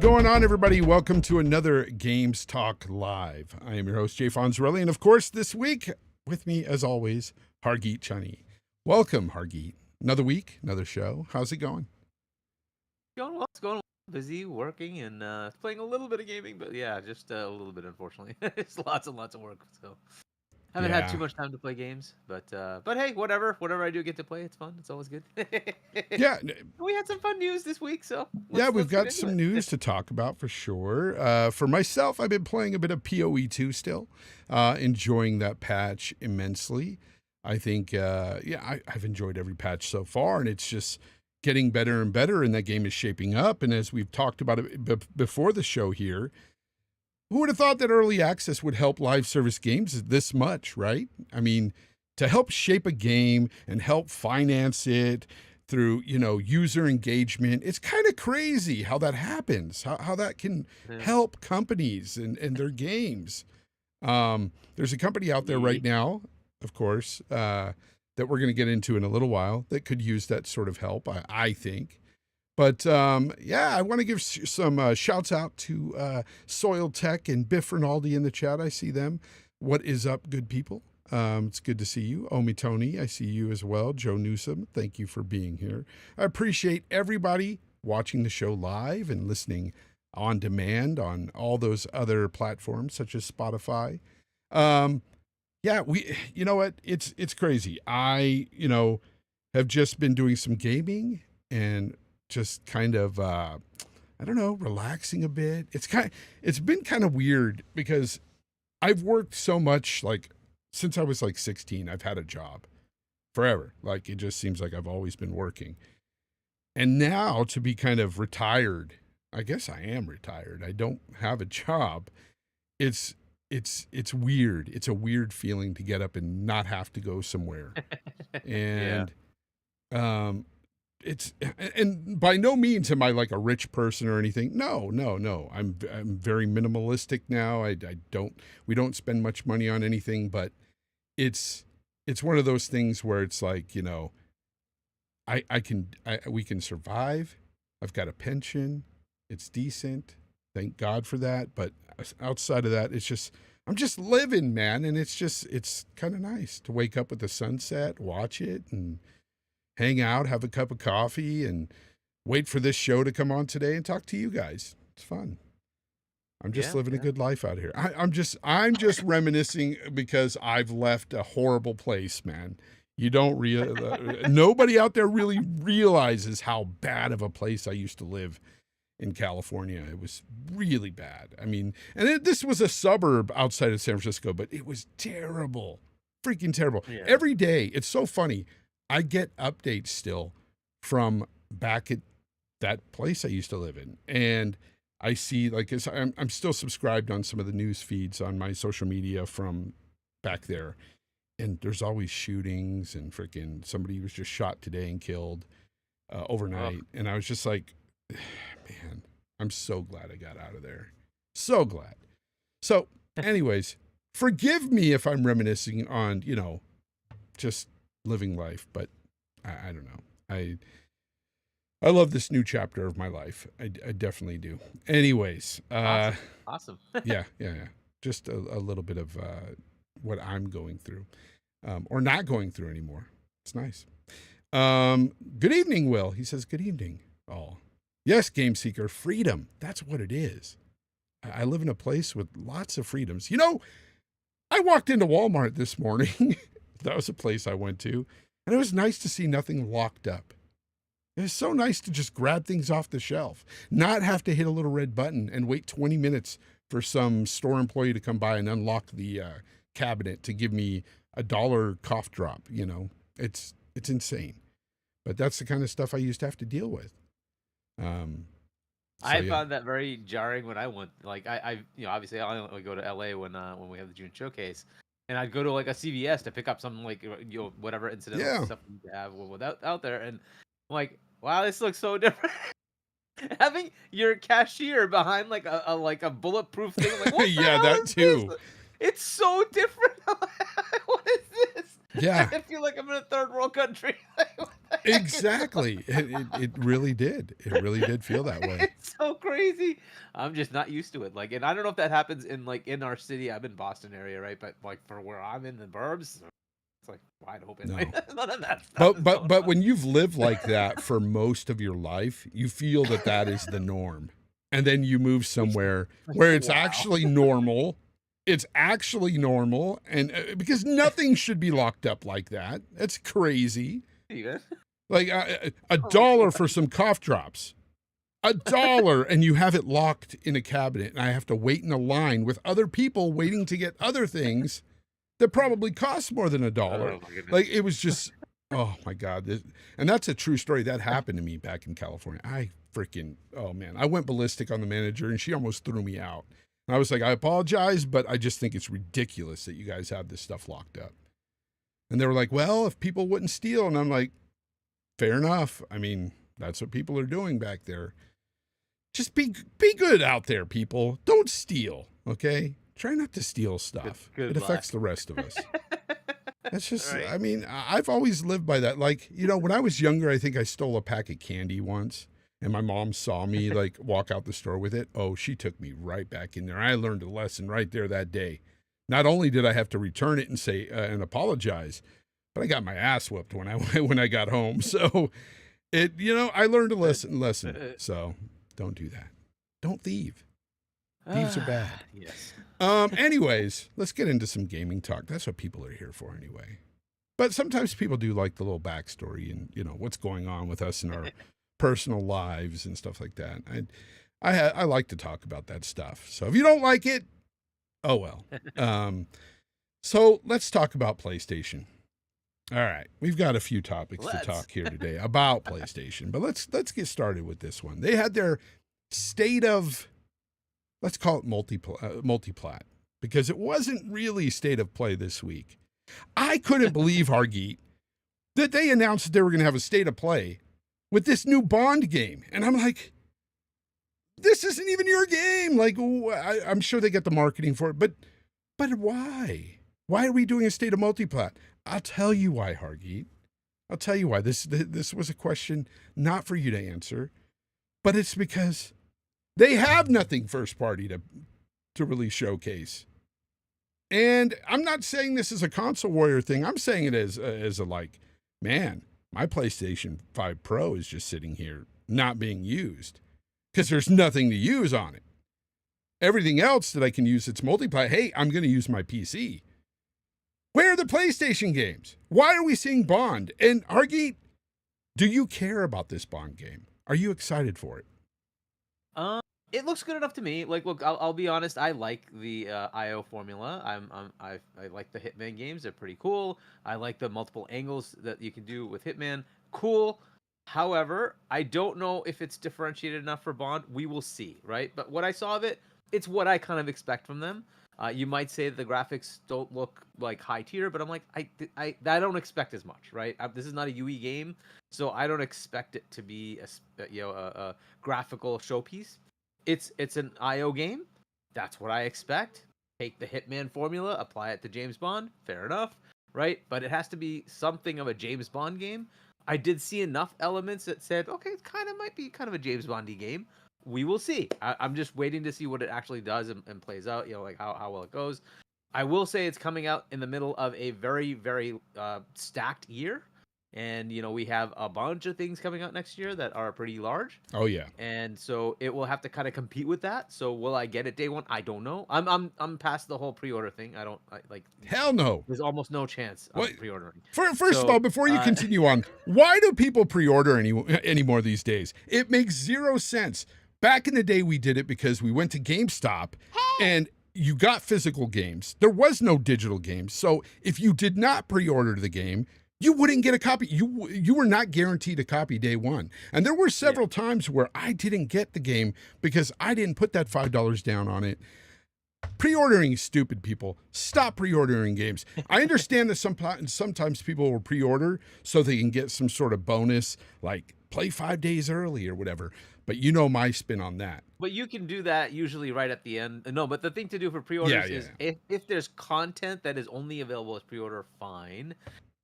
going on, everybody? Welcome to another Games Talk Live. I am your host, FOnz, and of course, this week, with me, as always, Hargeet Chani. Welcome, Hargeet. Another week, another show. How's it going? Going well. It's going well. Busy working and playing a little bit of gaming, but yeah, just a little bit, unfortunately. It's lots and lots of work, so haven't had too Yeah. much time to play games. But hey, whatever I do get to play, it's fun. It's always good. Yeah. We had some fun news this week, so We've let's get got into some it. news to talk about for sure. For myself, I've been playing a bit of PoE2 still, enjoying that patch immensely. I think, I've enjoyed every patch so far, and it's just getting better and better, and that game is shaping up. And as we've talked about it before the show here, who would have thought that early access would help live service games this much, right? I mean, to help shape a game and help finance it through, user engagement, it's kind of crazy how that happens, how that can help companies and their games. There's a company out there right now, of course, that we're going to get into in a little while that could use that sort of help, I think. But I want to give some shouts out to Soil Tech and Biff Rinaldi in the chat. I see them. What is up, good people? It's good to see you. Omi Tony, I see you as well. Joe Newsom, thank you for being here. I appreciate everybody watching the show live and listening on demand on all those other platforms such as Spotify. You know what? It's crazy. I, have just been doing some gaming and just kind of, relaxing a bit. It's been kind of weird because I've worked so much, like, since I was like 16, I've had a job forever. Like, it just seems like I've always been working. And now to be kind of retired, I guess I am retired. I don't have a job. It's weird. It's a weird feeling to get up and not have to go somewhere. And, and by no means am I like a rich person or anything. No. I'm very minimalistic now. We don't spend much money on anything, but it's one of those things where it's like, we can survive. I've got a pension. It's decent. Thank God for that. But outside of that, I'm just living, man. And it's kind of nice to wake up with the sunset, watch it, and hang out, have a cup of coffee, and wait for this show to come on today and talk to you guys. It's fun. I'm just living a good life out here. I'm just reminiscing because I've left a horrible place, man. You don't nobody out there really realizes how bad of a place I used to live in California. It was really bad. I mean, and this was a suburb outside of San Francisco, but it was terrible, freaking terrible. Yeah. Every day, it's so funny. I get updates still from back at that place I used to live in. And I see, like, I'm still subscribed on some of the news feeds on my social media from back there. And there's always shootings and freaking somebody was just shot today and killed overnight. Oh. And I was just like, man, I'm so glad I got out of there. So glad. So anyways, forgive me if I'm reminiscing on, just living life, but I don't know. I love this new chapter of my life. I definitely do. Anyways, awesome. yeah. Just a little bit of what I'm going through, or not going through anymore. It's nice. Good evening, Will. He says, good evening. Oh, yes, Game Seeker, freedom. That's what it is. I live in a place with lots of freedoms. I walked into Walmart this morning. That was a place I went to, and it was nice to see nothing locked up. It was so nice to just grab things off the shelf, not have to hit a little red button and wait 20 minutes for some store employee to come by and unlock the cabinet to give me $1 cough drop. It's insane, but that's the kind of stuff I used to have to deal with. I found that very jarring when I went. Like I obviously I only go to LA when we have the June showcase. And I'd go to like a CVS to pick up some like whatever incidental stuff you have out there, and I'm like, wow, this looks so different. Having your cashier behind like a bulletproof thing, I'm like, what the hell that is too. This? It's so different. What is this? Yeah, I feel like I'm in a third world country. Exactly. It really did. It really did feel that way. It's so crazy. I'm just not used to it. Like, and I don't know if that happens in like in our city. I'm in Boston area, right? But like for where I'm in the burbs, it's like wide open. No. Like, none of that stuff But is but going but on. when you've lived like that for most of your life, you feel that that is the norm. And then you move somewhere where it's Wow. actually normal. It's actually normal, and because nothing should be locked up like that. That's crazy. Even. Like a Oh my dollar God. for some cough drops. $1, and you have it locked in a cabinet, and I have to wait in a line with other people waiting to get other things that probably cost more than $1. Oh my goodness. Like it was just, oh my God. And that's a true story. That happened to me back in California. Oh man, I went ballistic on the manager and she almost threw me out. And I was like, I apologize, but I just think it's ridiculous that you guys have this stuff locked up. And they were like, well, if people wouldn't steal. And I'm like, fair enough. I mean, that's what people are doing back there. Just be good out there, people. Don't steal, okay? Try not to steal stuff. Good It affects luck. the rest of us. That's just, Right. I mean, I've always lived by that. Like, when I was younger, I think I stole a pack of candy once, and my mom saw me like walk out the store with it. Oh, she took me right back in there. I learned a lesson right there that day. Not only did I have to return it and say and apologize, but I got my ass whooped when I got home. So I learned a lesson. So don't do that. Don't thieve. Thieves are bad. Yes. Anyways, let's get into some gaming talk. That's what people are here for anyway. But sometimes people do like the little backstory and, what's going on with us in our personal lives and stuff like that. I like to talk about that stuff. So if you don't like it, oh well. So let's talk about PlayStation. All right. We've got a few topics to talk here today about PlayStation, but let's get started with this one. They had their state of, let's call it multiplat, because it wasn't really state of play this week. I couldn't believe, Hargeet, that they announced that they were going to have a state of play with this new Bond game. And I'm like, this isn't even your game. Like, I'm sure they get the marketing for it, but why? Why are we doing a state of multiplat? I'll tell you why, Hargeet. I'll tell you why. This was a question not for you to answer, but it's because they have nothing first party to really showcase. And I'm not saying this is a console warrior thing. I'm saying it as a like, man, my PlayStation 5 Pro is just sitting here not being used because there's nothing to use on it. Everything else that I can use, it's multiplat. Hey, I'm going to use my PC. Where are the PlayStation games? Why are we seeing Bond? And Hargeet, do you care about this Bond game? Are you excited for it? It looks good enough to me. Like, look, I'll be honest. I like the IO formula. I like the Hitman games. They're pretty cool. I like the multiple angles that you can do with Hitman. Cool. However, I don't know if it's differentiated enough for Bond. We will see, right? But what I saw of it, it's what I kind of expect from them. You might say that the graphics don't look like high tier, but I'm like, I don't expect as much, right? This is not a UE game, so I don't expect it to be a graphical showpiece. It's an IO game. That's what I expect. Take the Hitman formula, apply it to James Bond. Fair enough, right? But it has to be something of a James Bond game. I did see enough elements that said, okay, it might be kind of a James Bondy game. We will see. I'm just waiting to see what it actually does and plays out. Like how well it goes. I will say it's coming out in the middle of a very, very stacked year. And, we have a bunch of things coming out next year that are pretty large. Oh, yeah. And so it will have to kind of compete with that. So will I get it day one? I don't know. I'm past the whole pre-order thing. Hell no. There's almost no chance of pre-ordering. First of all, before you continue on, why do people pre-order anymore these days? It makes zero sense. Back in the day, we did it because we went to GameStop and you got physical games. There was no digital games. So if you did not pre-order the game, you wouldn't get a copy. You were not guaranteed a copy day one. And there were several times where I didn't get the game because I didn't put that $5 down on it. Pre-ordering is stupid, people. Stop pre-ordering games. I understand that sometimes people will pre-order so they can get some sort of bonus, like play 5 days early or whatever. But my spin on that. But you can do that usually right at the end. No, but the thing to do for pre-orders is if there's content that is only available as pre-order, fine.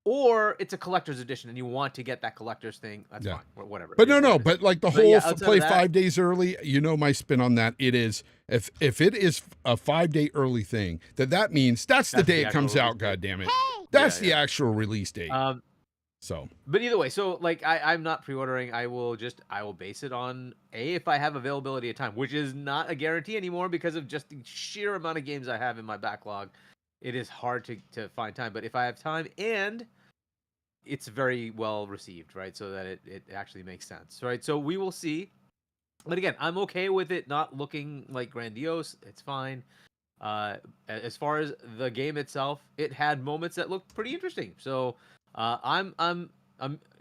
or it's a collector's edition and you want to get that collector's thing, that's fine, or whatever. But no, but like the But whole yeah, outside play of that, 5 days early, my spin on that, it is, if it is a 5-day early thing, that means that's the day it comes out, goddammit. That's the actual release date. So, but either way, so like I'm not pre-ordering. I will base it on if I have availability of time, which is not a guarantee anymore because of just the sheer amount of games I have in my backlog. It is hard to find time, but if I have time and it's very well received, right? So that it actually makes sense, right? So we will see. But again, I'm okay with it not looking like grandiose. It's fine. As far as the game itself, it had moments that looked pretty interesting. So I'm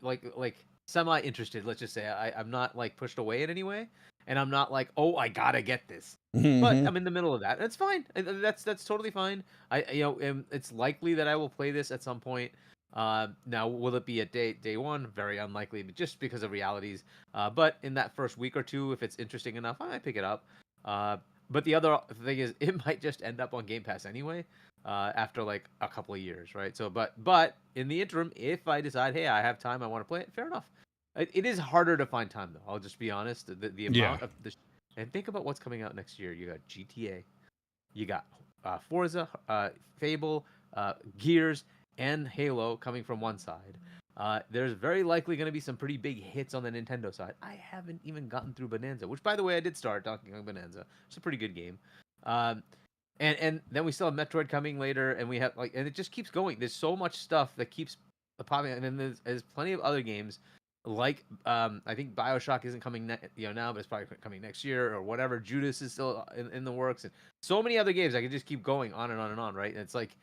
like semi interested. Let's just say I'm not like pushed away in any way, and I'm not like, oh, I gotta get this. But I'm in the middle of that. That's fine. That's totally fine. It's likely that I will play this at some point. Now, will it be at day one? Very unlikely, but just because of realities. But in that first week or two, if it's interesting enough, I might pick it up. But the other thing is, it might just end up on Game Pass anyway, after like a couple of years, right? So, but in the interim, if I decide, hey, I have time, I want to play it, fair enough. It is harder to find time though. I'll just be honest. The amount of the and think about what's coming out next year. You got GTA, you got Forza, Fable, Gears, and Halo coming from one side. There's very likely going to be some pretty big hits on the Nintendo side. I haven't even gotten through Bonanza, which, by the way, I did start Donkey Kong Bonanza. It's a pretty good game. And then we still have Metroid coming later, and we have and it just keeps going. There's so much stuff that keeps popping, and then there's plenty of other games. Like I think BioShock isn't coming now, but it's probably coming next year or whatever. Judas is still in the works, and so many other games. I could just keep going on and on and on, right? And it's like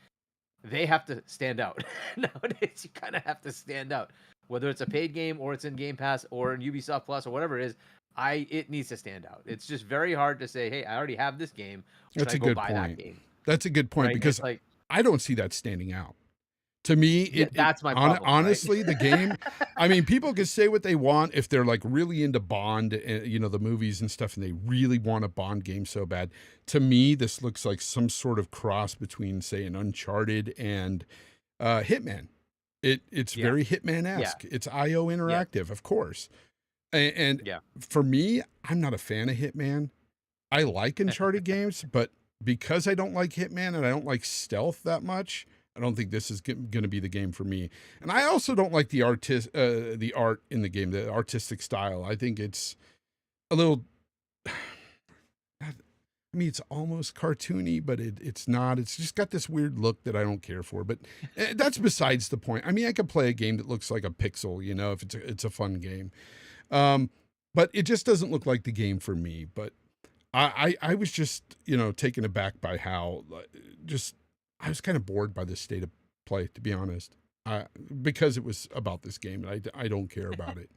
they have to stand out. Nowadays, you kind of have to stand out, whether it's a paid game or it's in Game Pass or in Ubisoft Plus or whatever it is. It needs to stand out. It's just very hard to say, hey, I already have this game. That's a good point. That game? That's a good point, right? Because like, I don't see that standing out. To me, that's my problem. Honestly, right? The game, I mean, people can say what they want if they're like really into Bond, the movies and stuff, and they really want a Bond game so bad. To me, this looks like some sort of cross between, say, an Uncharted and Hitman. It's very Hitman-esque. Yeah. It's IO interactive, of course. And for me, I'm not a fan of Hitman. I like Uncharted games, but because I don't like Hitman and I don't like stealth that much, I don't think this is going to be the game for me. And I also don't like the art in the game, the artistic style. I think it's a little, I mean, it's almost cartoony, but it's not. It's just got this weird look that I don't care for. But that's besides the point. I mean, I could play a game that looks like a pixel, if it's a fun game. But it just doesn't look like the game for me. But I was just, taken aback by how I was kind of bored by this state of play, to be honest, because it was about this game, and I don't care about it.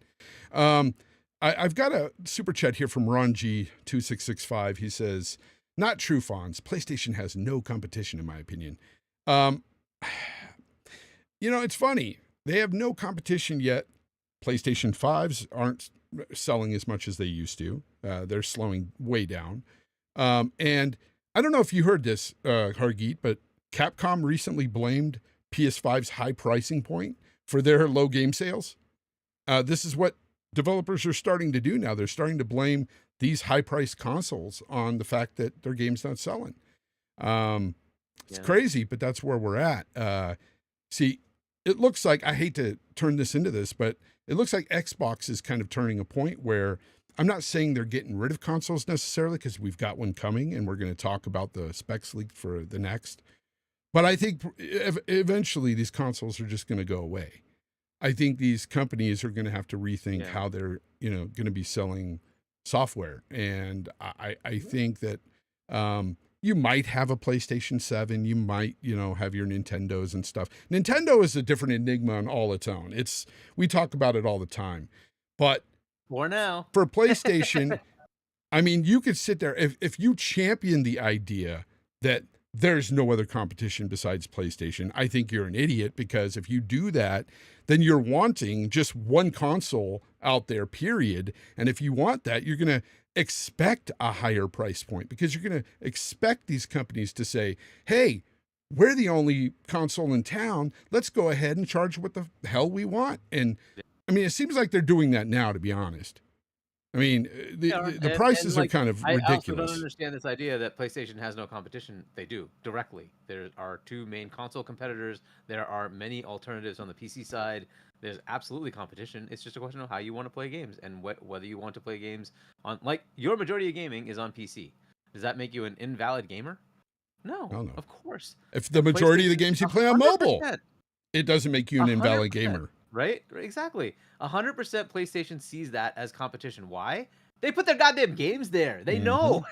I've got a super chat here from Ron G2665. He says, "Not true, FOnz. PlayStation has no competition, in my opinion." It's funny. They have no competition yet. PlayStation 5s aren't selling as much as they used to. They're slowing way down. And I don't know if you heard this, Hargeet, but Capcom recently blamed PS5's high pricing point for their low game sales. This is what developers are starting to do now. They're starting to blame these high-priced consoles on the fact that their game's not selling. It's crazy, but that's where we're at. See, it looks like, I hate to turn this into this, but it looks like Xbox is kind of turning a point where, I'm not saying they're getting rid of consoles necessarily, because we've got one coming, and we're going to talk about the specs leaked for the next. But I think eventually these consoles are just going to go away. I think these companies are going to have to rethink how they're, going to be selling software. And I think that you might have a PlayStation 7. You might, have your Nintendos and stuff. Nintendo is a different enigma on all its own. We talk about it all the time. But for now, for PlayStation, I mean, you could sit there, if you champion the idea that there's no other competition besides PlayStation, I think you're an idiot, because if you do that, then you're wanting just one console out there, period. And if you want that, you're going to expect a higher price point, because you're going to expect these companies to say, hey, we're the only console in town. Let's go ahead and charge what the hell we want. And I mean, it seems like they're doing that now, to be honest. I mean, the prices are like, kind of I also ridiculous. don't understand this idea that PlayStation has no competition. They do, directly. There are two main console competitors. There are many alternatives on the PC side. There's absolutely competition. It's just a question of how you want to play games and whether you want to play games on, like, your majority of gaming is on PC. Does that make you an invalid gamer? No, Oh, no. of course. If the majority of the games you play on mobile, 100%. it doesn't make you an invalid 100%. gamer. Right? Exactly. 100% PlayStation sees that as competition. Why? They put their goddamn games there. They know.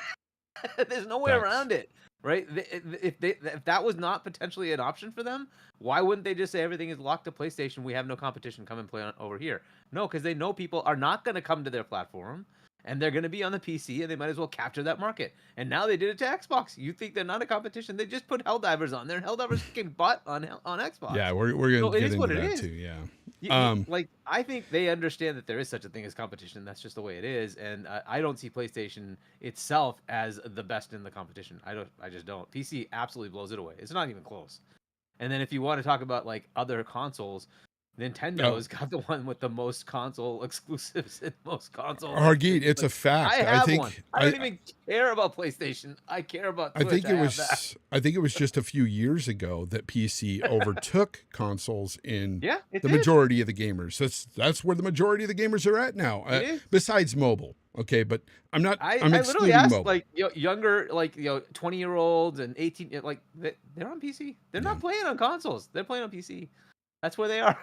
There's no way around it. Right? If that was not potentially an option for them, why wouldn't they just say everything is locked to PlayStation? We have no competition. Come and play over here. No, because they know people are not going to come to their platform. And they're going to be on the PC, and they might as well capture that market. And now they did it to Xbox. You think they're not a competition? They just put Helldivers on there. Helldivers kicking butt on Xbox. Yeah, we're going to get into that too. Yeah. Like, I think they understand that there is such a thing as competition. That's just the way it is. And I don't see PlayStation itself as the best in the competition. I just don't. PC absolutely blows it away. It's not even close. And then if you want to talk about like other consoles, Nintendo's got the one with the most console exclusives and most console. Hargeet, it's a fact. I think one. I don't even care about PlayStation. I care about Twitch. I think it was just a few years ago that PC overtook consoles in the majority of the gamers. That's where the majority of the gamers are at now. Besides mobile. Okay, but I'm excluding asked, mobile. Like, younger, like, 20-year-olds and 18, like, they're on PC. They're not playing on consoles. They're playing on PC. That's where they are.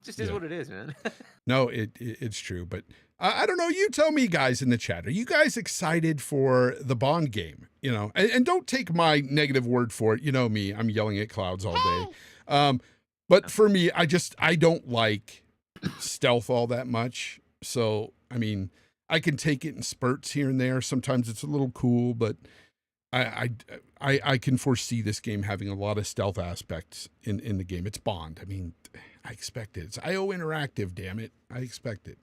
Just is what it is, man. No, it's true. But I don't know. You tell me, guys in the chat. Are you guys excited for the Bond game? And don't take my negative word for it. You know me. I'm yelling at clouds all day. But for me, I don't like stealth all that much. So, I mean, I can take it in spurts here and there. Sometimes it's a little cool, but I can foresee this game having a lot of stealth aspects in the game. It's Bond. I mean, I expect it. It's IO Interactive, damn it. I expect it.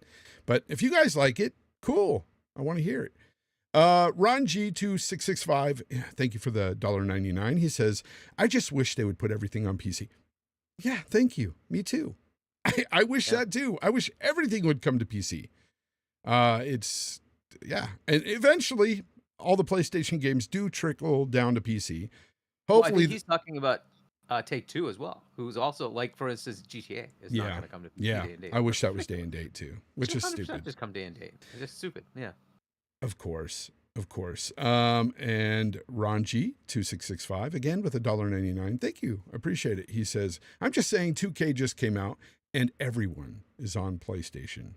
But if you guys like it, cool. I want to hear it. Ron G2665, thank you for the $1.99. He says, I just wish they would put everything on PC. Yeah, thank you. Me too. I wish that too. I wish everything would come to PC. And eventually all the PlayStation games do trickle down to PC. Hopefully, I think he's talking about Take-Two as well, who's also, like, for instance, GTA is not going to come to PC day and date. I wish that was day and date too, which is stupid. Just come day and date. It's just stupid. Yeah. Of course. And Ron G 2665 again with $1.99. Thank you. Appreciate it. He says, I'm just saying 2K just came out and everyone is on PlayStation.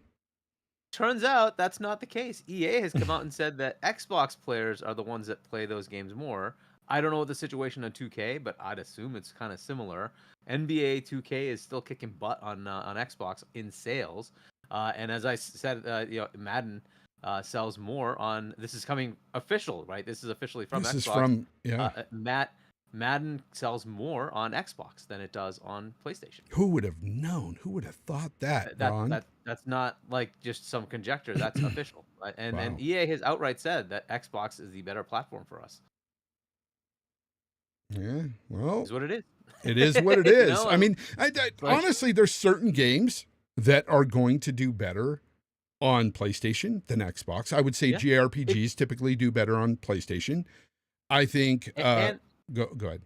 Turns out that's not the case. EA has come out and said that Xbox players are the ones that play those games more. I don't know what the situation on 2K, but I'd assume it's kind of similar. NBA 2K is still kicking butt on Xbox in sales. And as I said, Madden sells more on. This is coming official, right? This is officially from Xbox. This is from Madden sells more on Xbox than it does on PlayStation. Who would have known? Who would have thought that, Ron? That's not like just some conjecture. That's official. And EA has outright said that Xbox is the better platform for us. Yeah, well, it's what it is. It is what it is. I mean, honestly, there's certain games that are going to do better on PlayStation than Xbox. I would say JRPGs typically do better on PlayStation. I think. Go ahead.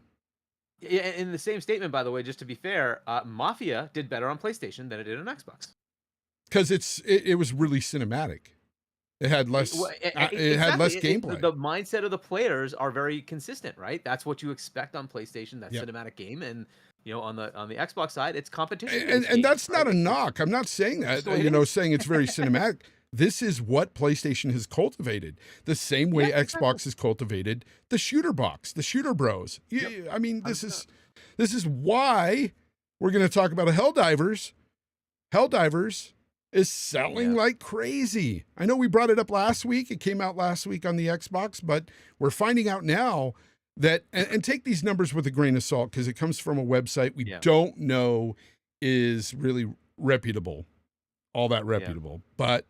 Yeah, in the same statement, by the way, just to be fair, Mafia did better on PlayStation than it did on Xbox. Because it was really cinematic. It had less. It had less gameplay. The mindset of the players are very consistent, right? That's what you expect on PlayStation. That cinematic game, and on the Xbox side, it's competition. And that's not a knock. I'm not saying that. Saying it's very cinematic. This is what PlayStation has cultivated. The same way Xbox has cultivated the shooter box, the shooter bros. I mean, this is why we're going to talk about Helldivers. Helldivers is selling like crazy. I know we brought it up last week. It came out last week on the Xbox, but we're finding out now that, and take these numbers with a grain of salt because it comes from a website we don't know is really reputable, all that reputable. But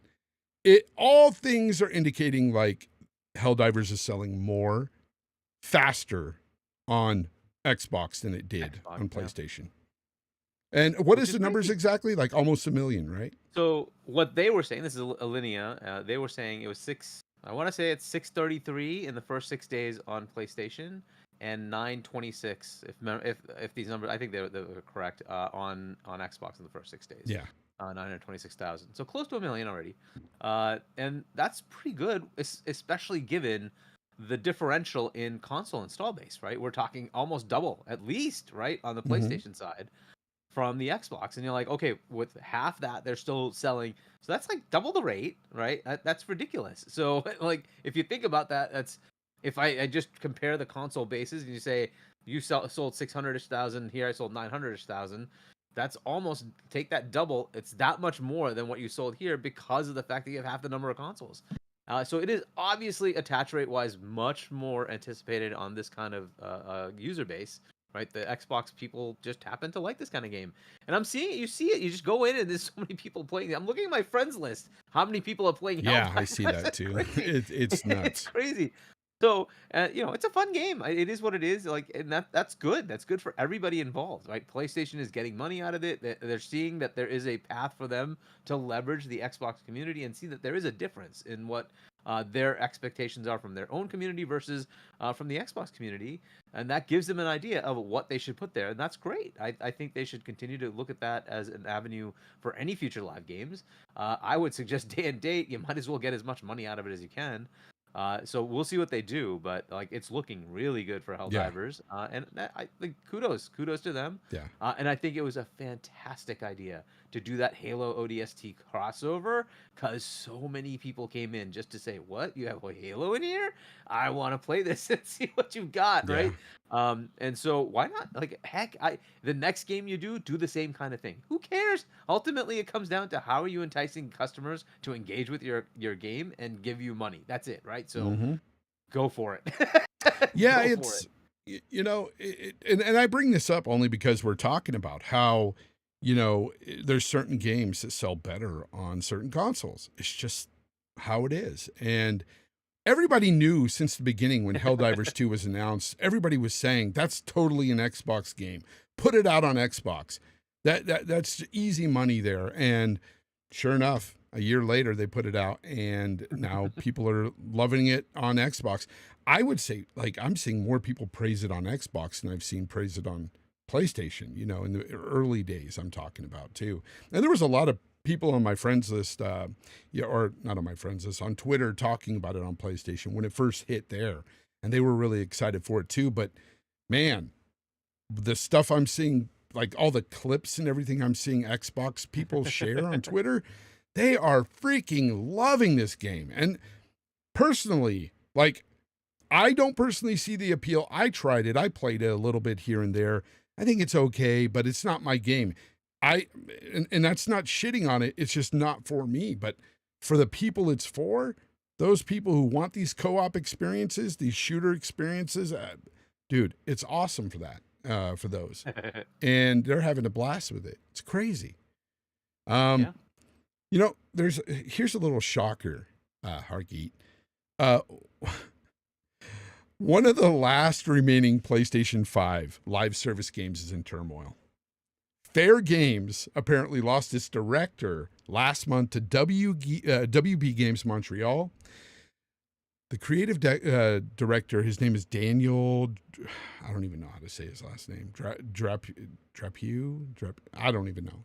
all things are indicating like Helldivers is selling more, faster on Xbox than it did Xbox, on yeah. PlayStation. And what Which is is the numbers crazy. exactly? Like almost 1 million, right? So what they were saying, this is Alinea, they were saying it was I want to say it's 633 in the first 6 days on PlayStation, and 926 if these numbers, I think they're correct, on Xbox in the first 6 days. Yeah. 926,000. So close to 1 million already. And that's pretty good, especially given the differential in console install base, right? We're talking almost double at least, right, on the Mm-hmm. PlayStation side from the Xbox. And you're like, okay, with half that, they're still selling. So that's like double the rate, right? That's ridiculous. So, like, if you think about that, that's if I just compare the console bases and you say you sold 600-ish thousand, here I sold 900-ish thousand. That's almost, take that double. It's that much more than what you sold here because of the fact that you have half the number of consoles. So it is obviously attach rate wise much more anticipated on this kind of user base, right? The Xbox people just happen to like this kind of game, and I'm seeing it. You see it. You just go in, and there's so many people playing. I'm looking at my friends list. How many people are playing? Yeah, I Helldivers? see that too. Crazy. It's nuts. It's crazy. So it's a fun game. It is what it is. Like, and that's good. That's good for everybody involved, right? PlayStation is getting money out of it. They're seeing that there is a path for them to leverage the Xbox community and see that there is a difference in what their expectations are from their own community versus from the Xbox community, and that gives them an idea of what they should put there, and that's great. I think they should continue to look at that as an avenue for any future live games. I would suggest day and date. You might as well get as much money out of it as you can. So we'll see what they do, but like it's looking really good for Helldivers, and I think kudos to them. Yeah. And I think it was a fantastic idea to do that Halo ODST crossover, because so many people came in just to say, "What? You have a Halo in here? I want to play this and see what you've got." Yeah. Right? And so why not? Like, heck, the next game you do the same kind of thing. Who cares? Ultimately, it comes down to how are you enticing customers to engage with your game and give you money. That's it, right? So go for it. Yeah, Go for it's and I bring this up only because we're talking about how there's certain games that sell better on certain consoles. It's just how it is. And everybody knew since the beginning when Helldivers 2 was announced, everybody was saying that's totally an Xbox game. Put it out on Xbox. That's easy money there. And sure enough, a year later they put it out, and now people are loving it on Xbox. I would say, like, I'm seeing more people praise it on Xbox than I've seen praise it on PlayStation, in the early days I'm talking about too. And there was a lot of people on my friends list, or not on my friends list, on Twitter talking about it on PlayStation when it first hit there. And they were really excited for it too. But man, the stuff I'm seeing, like all the clips and everything I'm seeing Xbox people share on Twitter, they are freaking loving this game. And personally, like, I don't personally see the appeal. I tried it. I played it a little bit here and there. I think it's okay, but it's not my game. And that's not shitting on it. It's just not for me. But for the people it's for, those people who want these co-op experiences, these shooter experiences, dude, it's awesome for that, for those. And they're having a blast with it. It's crazy. Yeah. Here's a little shocker, Hargeet. One of the last remaining PlayStation 5 live service games is in turmoil. Fair Games apparently lost its director last month to WB Games Montreal. The creative director, his name is Daniel, I don't even know how to say his last name. I don't even know.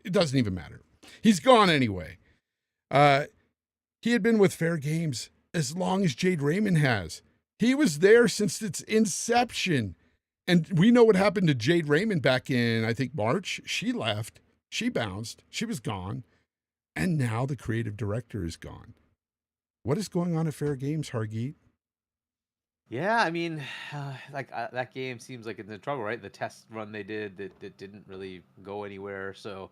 It doesn't even matter. He's gone anyway. He had been with Fair Games as long as Jade Raymond has. He was there since its inception. And we know what happened to Jade Raymond back in, I think, March. She left. She bounced. She was gone. And now the creative director is gone. What is going on at Fair Games, Hargeet? Yeah, I mean, that game seems like it's in trouble, right? The test run they did that didn't really go anywhere. So,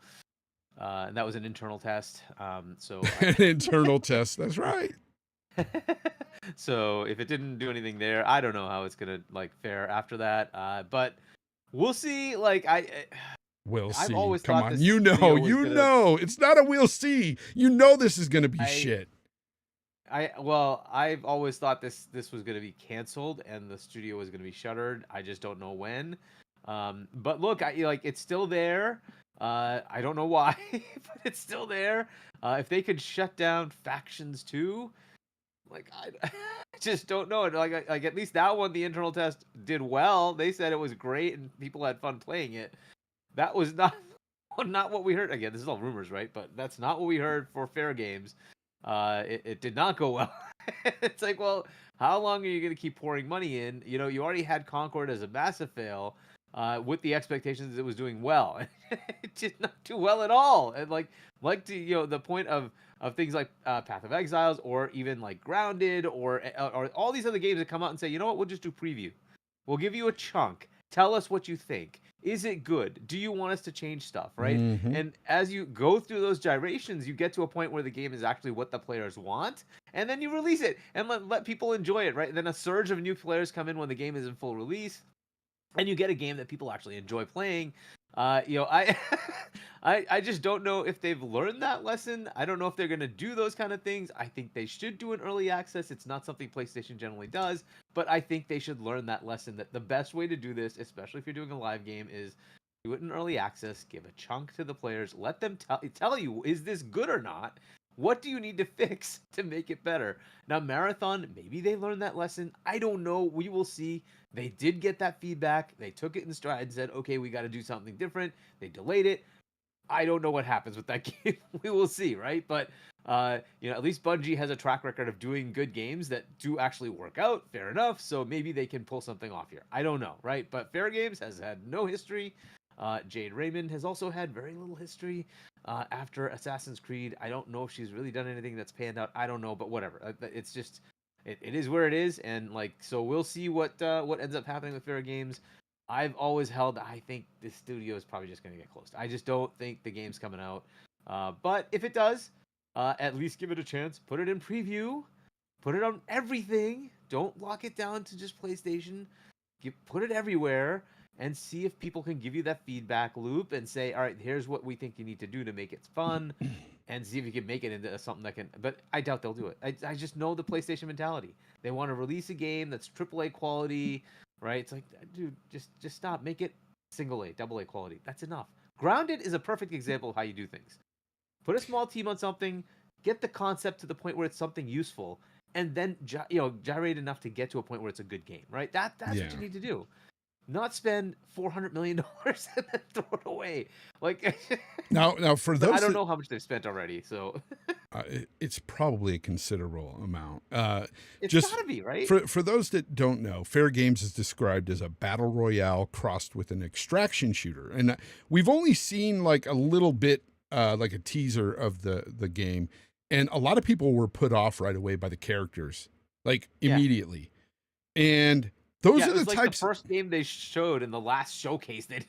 and that was an internal test. An internal test. That's right. So if it didn't do anything there, I don't know how it's gonna fare after that. But we'll see. We'll see. I've always Come thought on, this know, studio was gonna... it's not a we'll see. This is gonna be shit. I've always thought this was going to be canceled and the studio was going to be shuttered. I just don't know when. But look, like it's still there. I don't know why, but it's still there. If they could shut down Factions 2, like I just don't know. Like at least that one, the internal test did well. They said it was great and people had fun playing it. That was not not what we heard. Again, this is all rumors, right? But that's not what we heard for Fair Games. It did not go well. It's like, well, how long are you going to keep pouring money in? You know, you already had Concord as a massive fail, with the expectations that it was doing well. It did not do well at all. And like to the point of things like Path of Exiles, or even like Grounded, or all these other games that come out and say, you know what, we'll just do preview. We'll give you a chunk. Tell us what you think. Is it good? Do you want us to change stuff, right? Mm-hmm. And as you go through those gyrations, you get to a point where the game is actually what the players want, and then you release it and let people enjoy it, right? And then a surge of new players come in when the game is in full release, and you get a game that people actually enjoy playing. I I just don't know if they've learned that lesson. I don't know if they're going to do those kind of things. I think they should do an early access. It's not something PlayStation generally does, but I think they should learn that lesson, that the best way to do this, especially if you're doing a live game, is do it in early access, give a chunk to the players, let them tell you, is this good or not? What do you need to fix to make it better? Now, Marathon, maybe they learned that lesson. I don't know. We will see. They did get that feedback. They took it in stride and said, okay, we got to do something different. They delayed it. I don't know what happens with that game. We will see, right? But at least Bungie has a track record of doing good games that do actually work out. Fair enough. So maybe they can pull something off here. I don't know, right? But Fair Games has had no history. Jade Raymond has also had very little history after Assassin's Creed. I don't know if she's really done anything that's panned out. I don't know, but whatever. It's just it is where it is, and so we'll see what ends up happening with Fair Games. I've always held. I think this studio is probably just going to get closed. I just don't think the game's coming out. But if it does, at least give it a chance. Put it in preview. Put it on everything. Don't lock it down to just PlayStation. Put it everywhere, and see if people can give you that feedback loop and say, all right, here's what we think you need to do to make it fun, and see if you can make it into something that can. But I doubt they'll do it. I just know the PlayStation mentality. They want to release a game that's AAA quality, right? It's like, dude, just stop. Make it single A, double A quality. That's enough. Grounded is a perfect example of how you do things. Put a small team on something, get the concept to the point where it's something useful, and then gyrate enough to get to a point where it's a good game, right? That's what you need to do. Not spend $400 million and then throw it away. Like now for those, I don't know how much they've spent already, so it's probably a considerable amount. it's just gotta be, right? For those that don't know, Fair Games is described as a battle royale crossed with an extraction shooter, and we've only seen like a little bit, like a teaser of the game, and a lot of people were put off right away by the characters, like immediately, and those are the like types. The first game they showed in the last showcase. But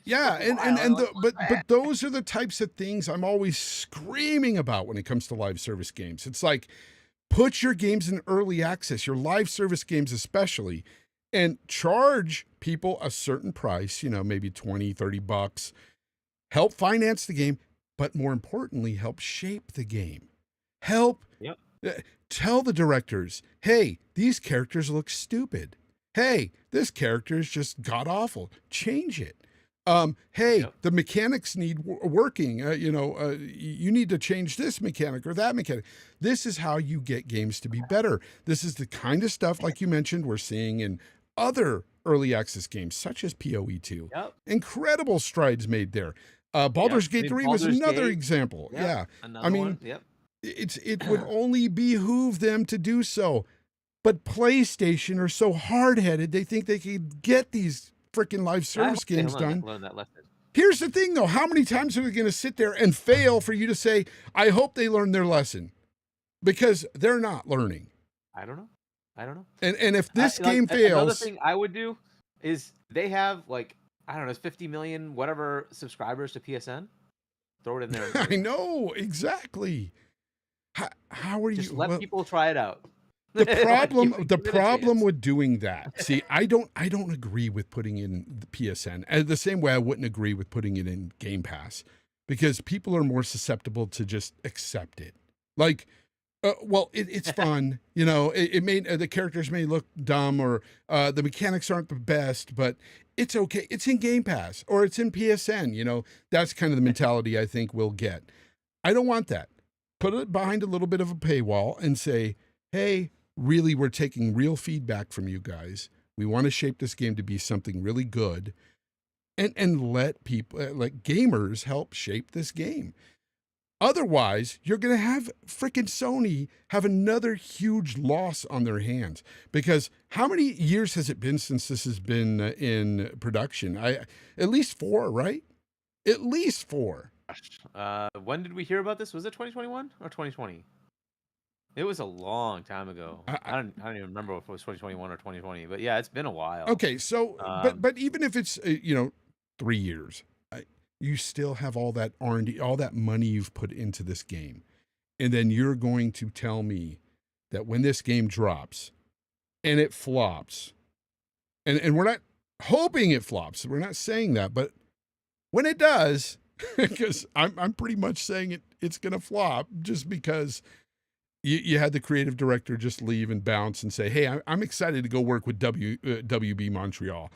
those are the types of things I'm always screaming about when it comes to live service games. It's like, put your games in early access, your live service games especially, and charge people a certain price, maybe $20, $30, help finance the game, but more importantly, help shape the game. Tell the directors, hey, these characters look stupid. Hey, this character is just god-awful. Change it. The mechanics need working. You need to change this mechanic or that mechanic. This is how you get games to be better. This is the kind of stuff, like you mentioned, we're seeing in other early access games, such as PoE2. Incredible strides made there. Baldur's Gate 3 was another example. Another one. It would only behoove them to do so. But PlayStation are so hard-headed, they think they could get these freaking live service games done. Learn that lesson. Here's the thing, though. How many times are we going to sit there and fail for you to say, I hope they learned their lesson? Because they're not learning. I don't know. And if this game fails... Another thing I would do is they have, I don't know, 50 million whatever subscribers to PSN. Throw it in there. I know, exactly. How are you... Just let people try it out. The problem with doing that, see, I don't agree with putting in the PSN the same way I wouldn't agree with putting it in Game Pass, because people are more susceptible to just accept it. Like, Well, it's fun. You know, it may the characters may look dumb or the mechanics aren't the best, but it's okay. It's in Game Pass or it's in PSN. You know, that's kind of the mentality I think we'll get. I don't want that. Put it behind a little bit of a paywall and say, hey, really, we're taking real feedback from you guys. We want to shape this game to be something really good, and let people, let gamers help shape this game. Otherwise, you're going to have freaking Sony have another huge loss on their hands, because how many years has it been since this has been in production? At least 4, right? At least 4. When did we hear about this? Was it 2021 or 2020? It was a long time ago. I don't even remember if it was 2021 or 2020, but yeah, it's been a while. Okay, so but even if it's 3 years, you still have all that R&D, all that money you've put into this game. And then you're going to tell me that when this game drops and it flops, and we're not hoping it flops, we're not saying that, but when it does, because I'm pretty much saying it's going to flop just because you had the creative director just leave and bounce and say, hey, I'm excited to go work with WB Montreal.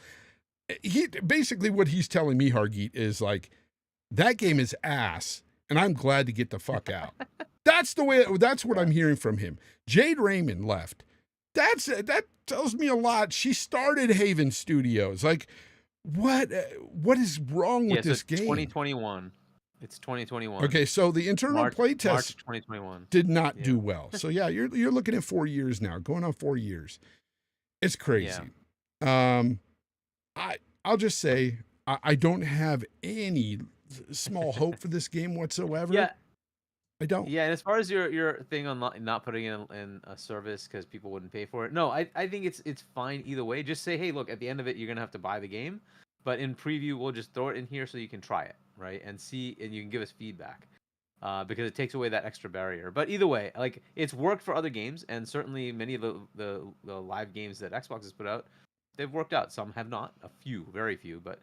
Basically what he's telling me, Hargeet, is like, that game is ass, and I'm glad to get the fuck out. That's what I'm hearing from him. Jade Raymond left. That tells me a lot. She started Haven Studios. Like, what is wrong with this game? 2021. It's 2021. Okay, so the internal playtest March 2021 did not do well. So yeah, you're looking at 4 years now, going on 4 years. It's crazy. Yeah. I'll just say I don't have any small hope for this game whatsoever. Yeah, I don't. Yeah, and as far as your thing on not putting it in a service because people wouldn't pay for it, no, I think it's fine either way. Just say, hey, look, at the end of it, you're gonna have to buy the game, but in preview, we'll just throw it in here so you can try it, right, and see, and you can give us feedback, because it takes away that extra barrier. But either way, like, it's worked for other games, and certainly many of the live games that Xbox has put out, they've worked out. Some have not, a few, very few, but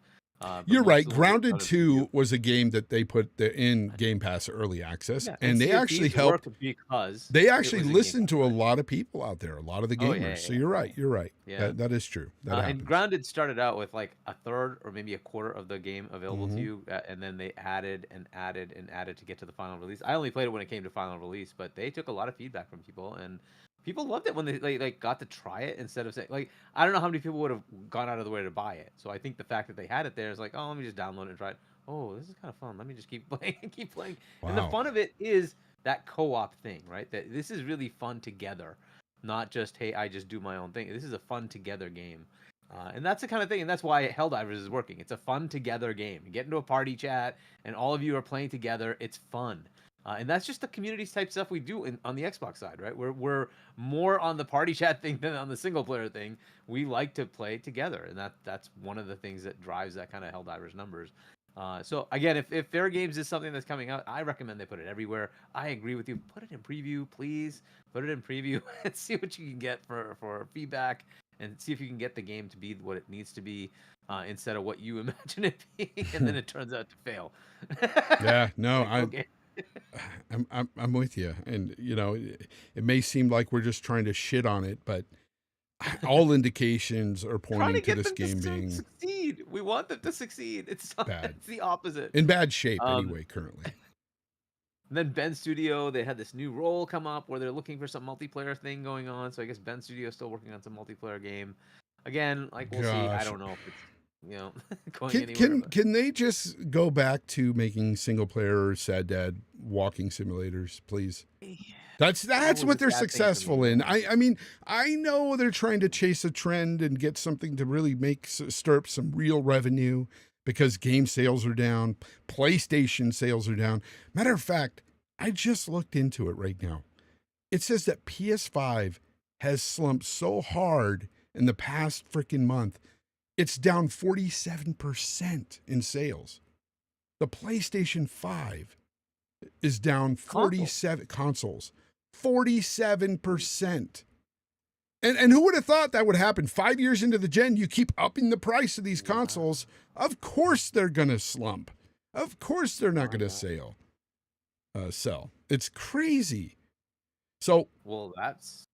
you're right. Grounded 2 was a game that they put in Game Pass early access, and they actually helped because they actually listened to a lot of people out there, a lot of the gamers. Yeah, so you're right. You're right. Yeah, that is true. And Grounded started out with like a third or maybe a quarter of the game available to you, and then they added and added and added to get to the final release. I only played it when it came to final release, but they took a lot of feedback from people, and people loved it when they like got to try it instead of saying, like, I don't know how many people would have gone out of the way to buy it. So I think the fact that they had it there is like, oh, let me just download it and try it. Oh, this is kind of fun. Let me just keep playing and keep playing. Wow. And the fun of it is that co-op thing, right? That this is really fun together, not just, hey, I just do my own thing. This is a fun together game. And that's the kind of thing, and that's why Helldivers is working. It's a fun together game. You get into a party chat, and all of you are playing together. It's fun. And that's just the communities type stuff we do on the Xbox side, right? We're more on the party chat thing than on the single player thing. We like to play together, and that's one of the things that drives that kind of Helldivers numbers. So again, if Fair Games is something that's coming out, I recommend they put it everywhere. I agree with you. Put it in preview, please. Put it in preview and see what you can get for feedback, and see if you can get the game to be what it needs to be, instead of what you imagine it being, and then it turns out to fail. Yeah, no, I'm with you, and it may seem like we're just trying to shit on it, but all indications are pointing to this game being succeed. We want them to succeed. It's bad. It's the opposite. In bad shape anyway currently. And then Ben Studio, they had this new role come up where they're looking for some multiplayer thing going on. So I guess Ben Studio is still working on some multiplayer game. Again, like, we'll see. I don't know if it's going anywhere. Can they just go back to making single player Sad Dad walking simulators, please? Yeah. That's what they're successful in. I mean, I know they're trying to chase a trend and get something to really stir up some real revenue, because game sales are down, PlayStation sales are down. Matter of fact, I just looked into it right now. It says that PS5 has slumped so hard in the past freaking month, it's down 47% in sales. The PlayStation 5 is down 47 consoles, 47%. And who would have thought that would happen? 5 years into the gen, you keep upping the price of these consoles. Of course they're going to slump. Of course they're not going to sell. It's crazy. So Well, that's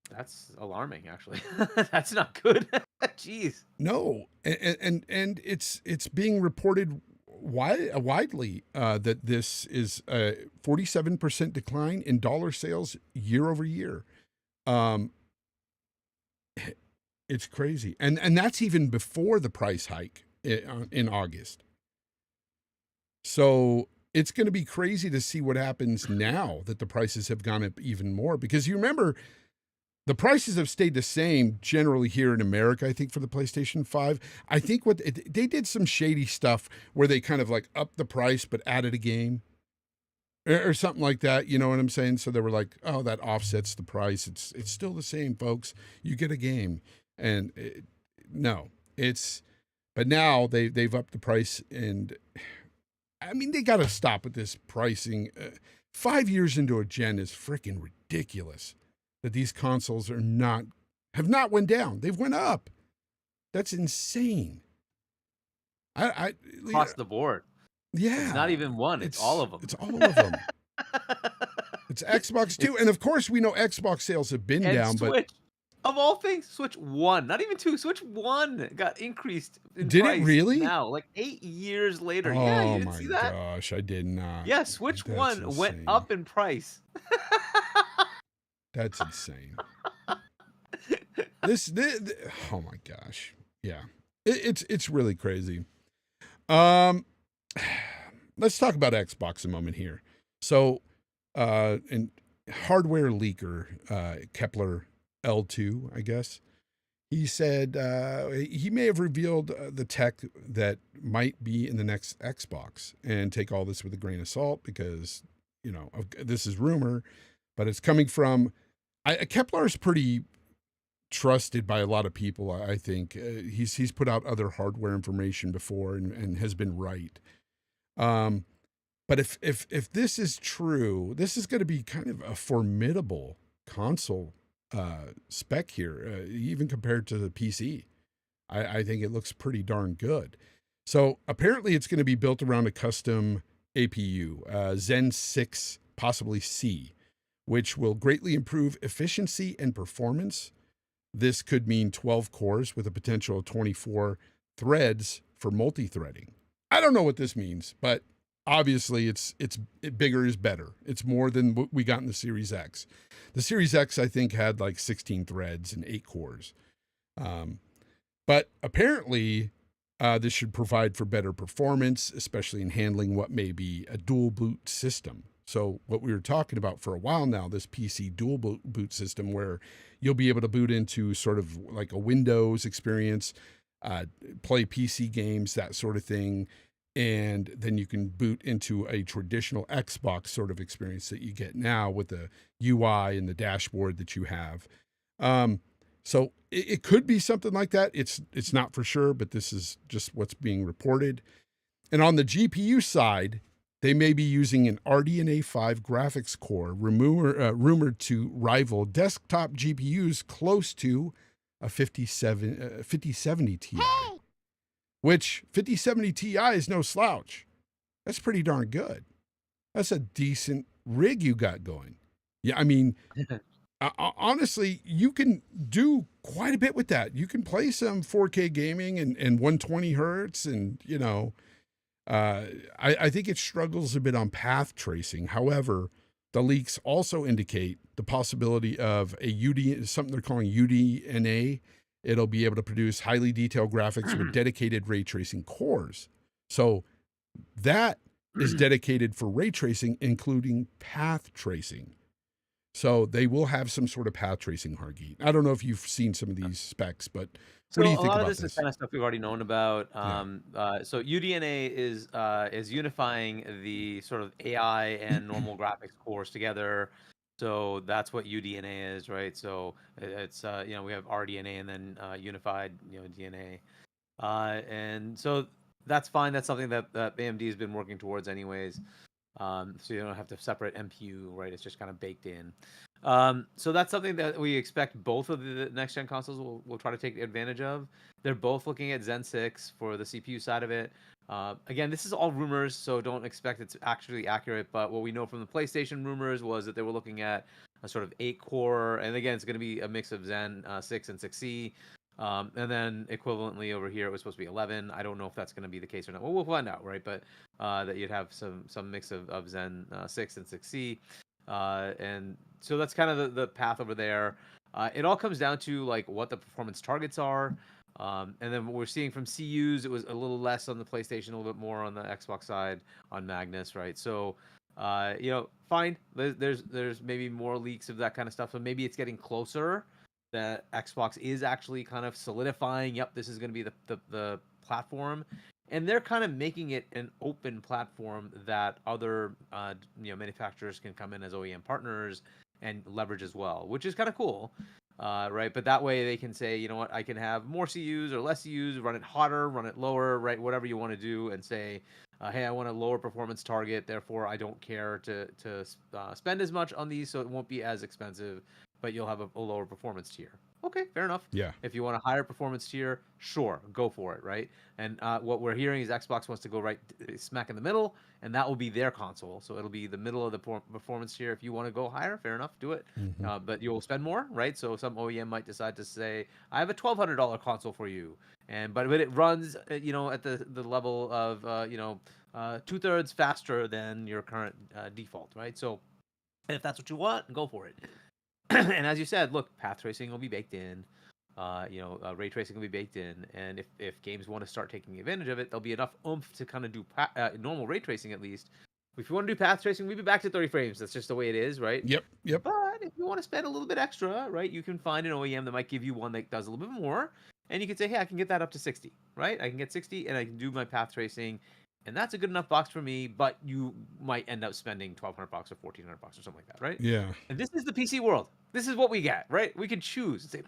alarming, actually. That's not good. Jeez. no, and it's being reported widely that this is a 47% decline in dollar sales year over year. Um, it's crazy, and that's even before the price hike in August. So it's going to be crazy to see what happens now that the prices have gone up even more, because you remember the prices have stayed the same generally here in America, I think, for the PlayStation 5. I think they did some shady stuff where they kind of like upped the price but added a game or something like that. You know what I'm saying? So they were like, oh, that offsets the price. It's still the same, folks. You get a game. And no, but now they've upped the price, and I mean, they got to stop with this pricing. 5 years into a gen is freaking ridiculous that these consoles have not went down. They've went up. That's insane. Across the board. Yeah. It's not even one. It's all of them. It's all of them. It's Xbox too. And of course, we know Xbox sales have been down, Switch, of all things, Switch 1, not even 2, Switch 1 got increased in did price it really? now, like 8 years later. Oh, yeah, you didn't see that? Oh my gosh, I did not. Yeah, Switch That's 1 insane. went up in price. That's insane. Oh my gosh. Yeah. It's really crazy. Let's talk about Xbox a moment here. So, and hardware leaker, Kepler L2, I guess, he said he may have revealed the tech that might be in the next Xbox, and take all this with a grain of salt because, you know, this is rumor, but it's coming from, Kepler is pretty trusted by a lot of people. I think he's put out other hardware information before and has been right. But if this is true, this is going to be kind of a formidable console spec here, even compared to the PC. I think it looks pretty darn good. So apparently it's going to be built around a custom APU, Zen 6, possibly C, which will greatly improve efficiency and performance. This could mean 12 cores with a potential of 24 threads for multi-threading. I don't know what this means, but obviously bigger is better. It's more than what we got in the Series X. The Series X, I think, had like 16 threads and 8 cores. But apparently, this should provide for better performance, especially in handling what may be a dual boot system. So what we were talking about for a while now, this PC dual boot system, where you'll be able to boot into sort of like a Windows experience, play PC games, that sort of thing. And then you can boot into a traditional Xbox sort of experience that you get now with the UI and the dashboard that you have. So it could be something like that. It's not for sure, but this is just what's being reported. And on the GPU side, they may be using an RDNA 5 graphics core, rumored to rival desktop GPUs close to a 5070 Ti. Hey! Which 5070 Ti is no slouch. That's pretty darn good. That's a decent rig you got going. Yeah, I mean, honestly, you can do quite a bit with that. You can play some 4K gaming and 120 hertz, and you know, I think it struggles a bit on path tracing. However, the leaks also indicate the possibility of something they're calling UDNA. It'll be able to produce highly detailed graphics with dedicated ray tracing cores. So that is dedicated for ray tracing, including path tracing. So they will have some sort of path tracing hardware. I don't know if you've seen some of these specs, but what do you think about this? A lot of this is kind of stuff we've already known about. So UDNA is unifying the sort of AI and normal graphics cores together. So that's what UDNA is, right? So it's we have RDNA and then unified DNA, and so that's fine. That's something that AMD has been working towards anyways. So you don't have to separate MPU, right? It's just kind of baked in. So that's something that we expect both of the next gen consoles will try to take advantage of. They're both looking at Zen 6 for the CPU side of it. Again, this is all rumors, so don't expect it's actually accurate. But what we know from the PlayStation rumors was that they were looking at a sort of 8-core, and again, it's going to be a mix of Zen 6 and 6C. And then equivalently over here, it was supposed to be 11. I don't know if that's going to be the case or not. Well, we'll find out, right? But that you'd have some mix of Zen 6 and 6C. And so that's kind of the path over there. It all comes down to like what the performance targets are. And then what we're seeing from CUs, it was a little less on the PlayStation, a little bit more on the Xbox side on Magnus, right? So, fine. There's maybe more leaks of that kind of stuff. So maybe it's getting closer that Xbox is actually kind of solidifying. Yep, this is going to be the platform, and they're kind of making it an open platform that other manufacturers can come in as OEM partners and leverage as well, which is kind of cool. Right, but that way they can say, you know what, I can have more CUs or less CUs, run it hotter, run it lower, right, whatever you want to do, and say, hey, I want a lower performance target, therefore I don't care to spend as much on these, so it won't be as expensive, but you'll have a lower performance tier. Okay, fair enough. Yeah. If you want a higher performance tier, sure, go for it, right? And what we're hearing is Xbox wants to go right smack in the middle, and that will be their console. So it'll be the middle of the performance tier. If you want to go higher, fair enough, do it. But you'll spend more, right? So some OEM might decide to say, I have a $1,200 console for you, but it runs, at the level of 2/3 faster than your current default, right? So if that's what you want, go for it. And as you said, look, path tracing will be baked in. Ray tracing will be baked in, and if games want to start taking advantage of it, there'll be enough oomph to kind of do normal ray tracing at least. If you want to do path tracing, we'll be back to 30 frames. That's just the way it is, right? Yep. But if you want to spend a little bit extra, right, you can find an OEM that might give you one that does a little bit more, and you can say, hey, I can get that up to 60, right? I can get 60, and I can do my path tracing, and that's a good enough box for me. But you might end up spending $1,200 or $1,400 or something like that, right? Yeah. And this is the PC world. This is what we get, right? We can choose and say,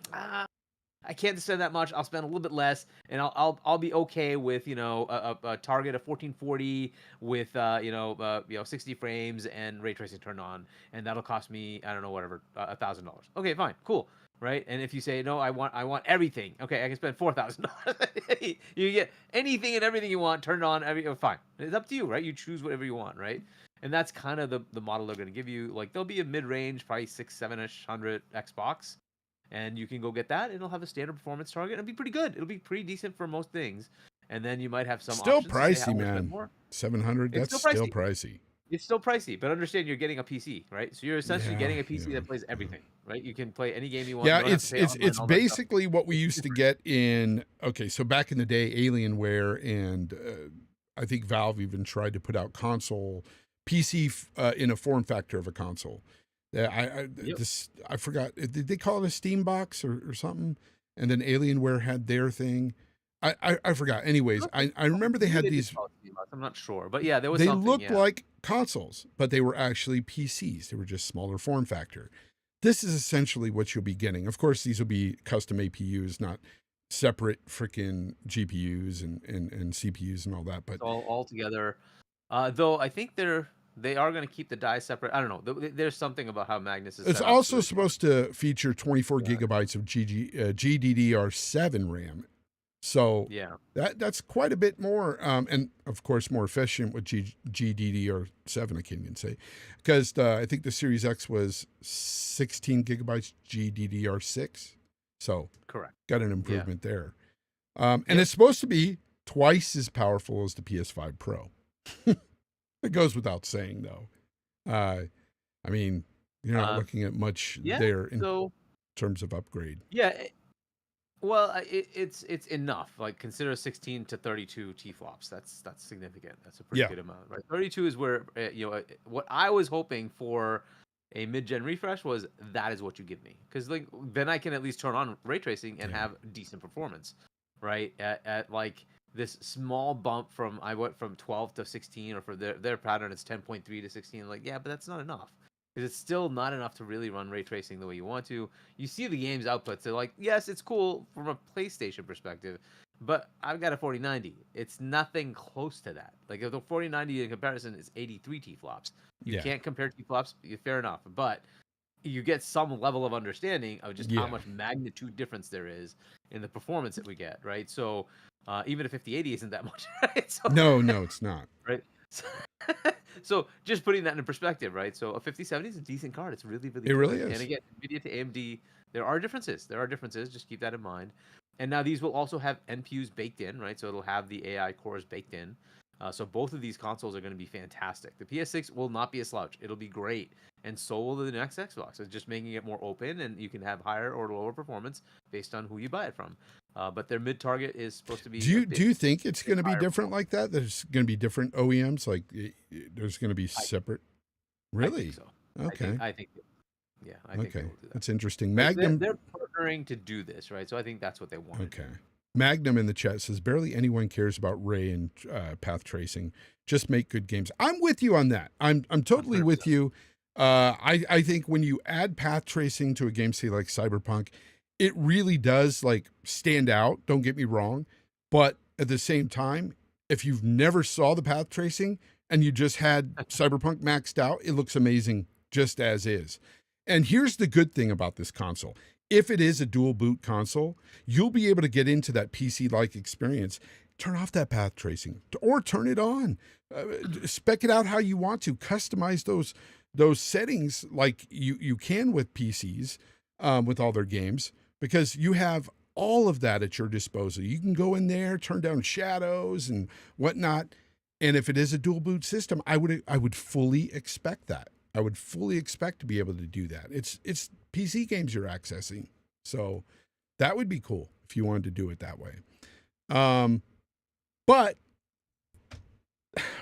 I can't spend that much. I'll spend a little bit less, and I'll be okay with a target of 1440 with 60 frames and ray tracing turned on, and that'll cost me, I don't know, whatever, $1,000. Okay, fine, cool, right? And if you say no, I want everything. Okay, I can spend $4,000. You get anything and everything you want turned on. Fine. It's up to you, right? You choose whatever you want, right? And that's kind of the model they're going to give you. Like, there'll be a mid-range, probably 600-700 Xbox, and you can go get that, and it'll have a standard performance target. It'll be pretty good. It'll be pretty decent for most things. And then you might have some still options pricey, man. 700. That's still pricey. It's still pricey, but understand you're getting a PC, right? So you're essentially getting a PC that plays everything, right? You can play any game you want. Yeah, it's basically what we used to get in. Okay, so back in the day, Alienware and I think Valve even tried to put out console PC in a form factor of a console. I forgot. Did they call it a Steam box or something? And then Alienware had their thing. I forgot. Anyways, I remember they had these. I'm not sure, but yeah, there was. They looked like consoles, but they were actually PCs. They were just smaller form factor. This is essentially what you'll be getting. Of course, these will be custom APUs, not separate freaking GPUs and CPUs and all that. But all together. Though I think they are going to keep the die separate. I don't know. There's something about how Magnus is. It's also supposed to feature 24 gigabytes of GDDR7 RAM. So yeah, that's quite a bit more, and of course more efficient with GDDR7. I can't even say, because I think the Series X was 16 gigabytes GDDR6. So correct, got an improvement there, and it's supposed to be twice as powerful as the PS5 Pro. It goes without saying, though. I mean, you're not looking at much there in terms of upgrade. Yeah. Well, it's enough. Like, consider 16 to 32 T-flops. That's significant. That's a pretty good amount, right? 32 is where what I was hoping for a mid-gen refresh was that is what you give me, because like then I can at least turn on ray tracing and have decent performance, right? At like this small bump from I went from 12 to 16, or for their pattern it's 10.3 to 16. Like, yeah, but that's not enough. Because it's still not enough to really run ray tracing the way you want to. You see the game's outputs. They're like, yes, it's cool from a PlayStation perspective, but I've got a 4090. It's nothing close to that. Like, if the 4090 in comparison is 83 T-flops. You can't compare T-flops, fair enough. But you get some level of understanding of just how much magnitude difference there is in the performance that we get, right? So even a 5080 isn't that much, right? So, no, it's not. Right. So just putting that in perspective, right? So a 5070 is a decent card. It's really, really It really good. And is. again, NVIDIA to AMD, there are differences. There are differences. Just keep that in mind. And now these will also have NPUs baked in, right? So it'll have the AI cores baked in. So both of these consoles are going to be fantastic. The PS6 will not be a slouch. It'll be great. And so will the next Xbox. It's just making it more open, and you can have higher or lower performance based on who you buy it from. But their mid target is supposed to be a Do bit you think it's going to be higher different like that? There's going to be different OEMs, like there's going to be I, separate. I think Really? so. Okay. I think yeah, I think they Okay. will do that. That's interesting. Like Magnum. they're partnering to do this, right? So I think that's what they want to do. Okay. Magnum in the chat says barely anyone cares about ray and path tracing. Just make good games. I'm with you on that. I'm totally 100%. with you. I think when you add path tracing to a game, say like Cyberpunk, it really does like stand out. Don't get me wrong, but at the same time, if you've never saw the path tracing and you just had Cyberpunk maxed out, it looks amazing just as is. And here's the good thing about this console. If it is a dual boot console, you'll be able to get into that PC-like experience. Turn off that path tracing or turn it on. Spec it out how you want to. Customize those settings like you can with PCs with all their games, because you have all of that at your disposal. You can go in there, turn down shadows and whatnot. And if it is a dual boot system, I would fully expect that. I would fully expect to be able to do that. It's PC games you're accessing. So that would be cool if you wanted to do it that way. But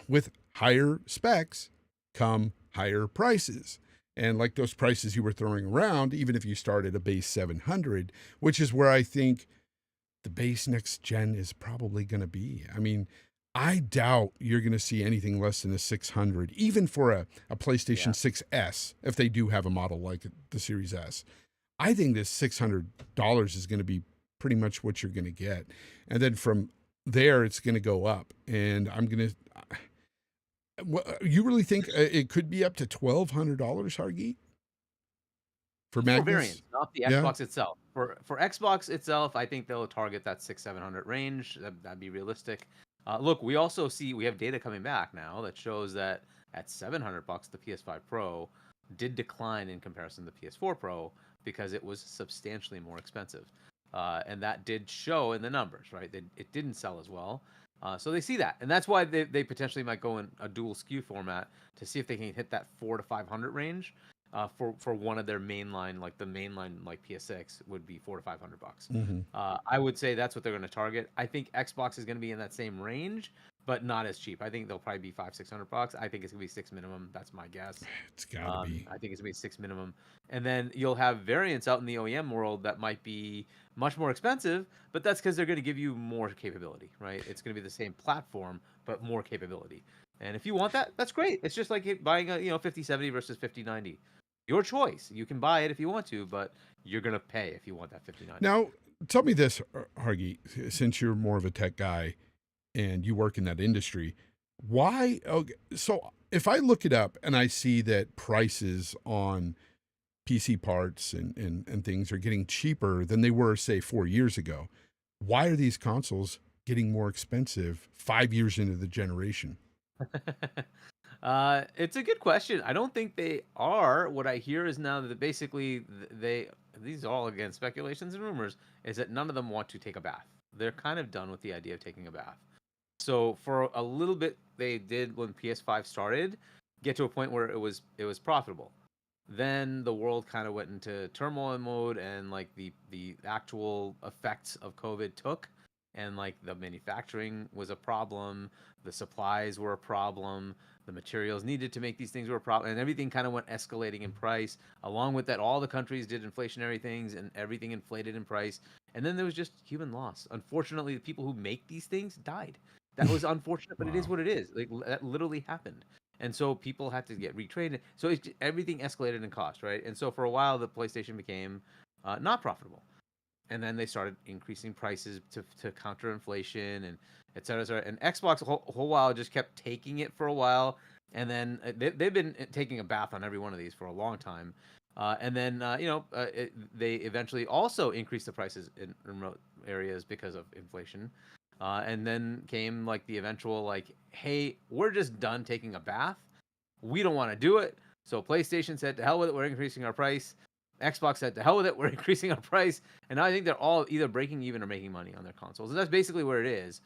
with higher specs come higher prices. And like those prices you were throwing around, even if you start at a base 700, which is where I think the base next gen is probably going to be. I mean, I doubt you're going to see anything less than a 600, even for a PlayStation 6S, if they do have a model like the Series S. I think this $600 is going to be pretty much what you're going to get. And then from there, it's going to go up. And I'm going to... You really think it could be up to $1,200, Hargeet? For Magnus? variants, not the Xbox itself. For Xbox itself, I think they'll target that 600-700 range. That'd be realistic. Look, we also see we have data coming back now that shows that at $700, the PS5 Pro did decline in comparison to the PS4 Pro because it was substantially more expensive, and that did show in the numbers. Right, it didn't sell as well. So they see that, and that's why they potentially might go in a dual SKU format to see if they can hit that 400 to 500 range. For one of their mainline, like the mainline, like PS6 would be $400 to $500. Mm-hmm. I would say that's what they're going to target. I think Xbox is going to be in that same range, but not as cheap. I think they'll probably be $500-600. I think it's going to be $6 minimum. That's my guess. It's gotta be. I think it's going to be $6 minimum, and then you'll have variants out in the OEM world that might be much more expensive, but that's because they're going to give you more capability, right? It's going to be the same platform, but more capability. And if you want that, that's great. It's just like buying a 5070 versus 5090. Your choice. You can buy it if you want to, but you're gonna pay if you want that 59. Now, tell me this, Hargy, since you're more of a tech guy and you work in that industry, why? Okay, so if I look it up and I see that prices on PC parts and things are getting cheaper than they were, say, 4 years ago, why are these consoles getting more expensive 5 years into the generation? It's a good question. I don't think they are. What I hear is now that basically these are all again speculations and rumors, is that none of them want to take a bath. They're kind of done with the idea of taking a bath. So for a little bit, they did when PS5 started get to a point where it was profitable. Then the world kind of went into turmoil mode, and like the actual effects of COVID took, and like the manufacturing was a problem, the supplies were a problem, the materials needed to make these things were a problem, and everything kind of went escalating in price. Along with that, all the countries did inflationary things, and everything inflated in price. And then there was just human loss. Unfortunately, the people who make these things died. That was unfortunate, but it is what it is. Like that literally happened. And so people had to get retrained. So everything escalated in cost, right? And so for a while, the PlayStation became not profitable. And then they started increasing prices to counter inflation and et cetera, et cetera. And Xbox a whole while just kept taking it for a while. And then they've been taking a bath on every one of these for a long time. And then, they eventually also increased the prices in remote areas because of inflation. And then came like the eventual like, hey, we're just done taking a bath. We don't want to do it. So PlayStation said, to hell with it, we're increasing our price. Xbox said, to hell with it, we're increasing our price. And now I think they're all either breaking even or making money on their consoles. And that's basically where it is.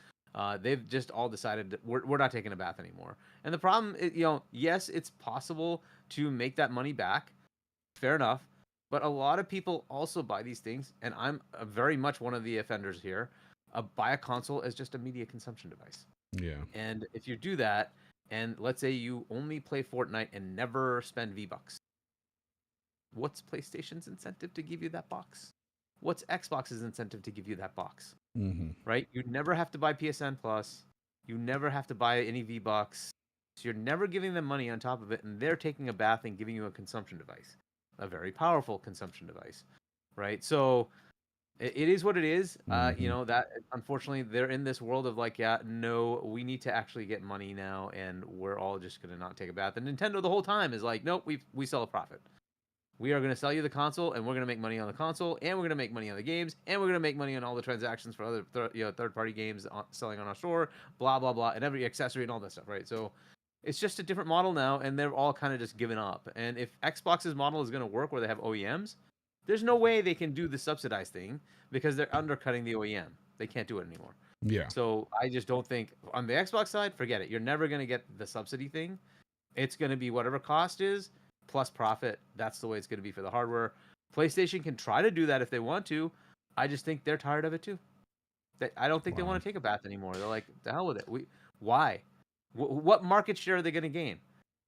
They've just all decided that we're not taking a bath anymore. And the problem is, yes, it's possible to make that money back. Fair enough. But a lot of people also buy these things, and I'm very much one of the offenders here. Buy a console as just a media consumption device. Yeah. And if you do that, and let's say you only play Fortnite and never spend V-Bucks, what's PlayStation's incentive to give you that box? What's Xbox's incentive to give you that box? Mm-hmm. Right? You never have to buy PSN Plus. You never have to buy any V-Bucks. So you're never giving them money on top of it, and they're taking a bath and giving you a consumption device, a very powerful consumption device, right? So it is what it is. That unfortunately they're in this world of like, yeah, no, we need to actually get money now, and we're all just gonna not take a bath. And Nintendo the whole time is like, nope, we sell a profit. We are going to sell you the console, and we're going to make money on the console, and we're going to make money on the games, and we're going to make money on all the transactions for other third-party games selling on our store, blah, blah, blah, and every accessory and all that stuff, right? So it's just a different model now, and they're all kind of just giving up. And if Xbox's model is going to work where they have OEMs, there's no way they can do the subsidized thing because they're undercutting the OEM. They can't do it anymore. Yeah. So I just don't think on the Xbox side, forget it. You're never going to get the subsidy thing. It's going to be whatever cost is plus profit. That's the way it's going to be for the hardware. PlayStation can try to do that if they want to. I just think they're tired of it too. I don't think they want to take a bath anymore. They're like, the hell with it. Why? What market share are they going to gain?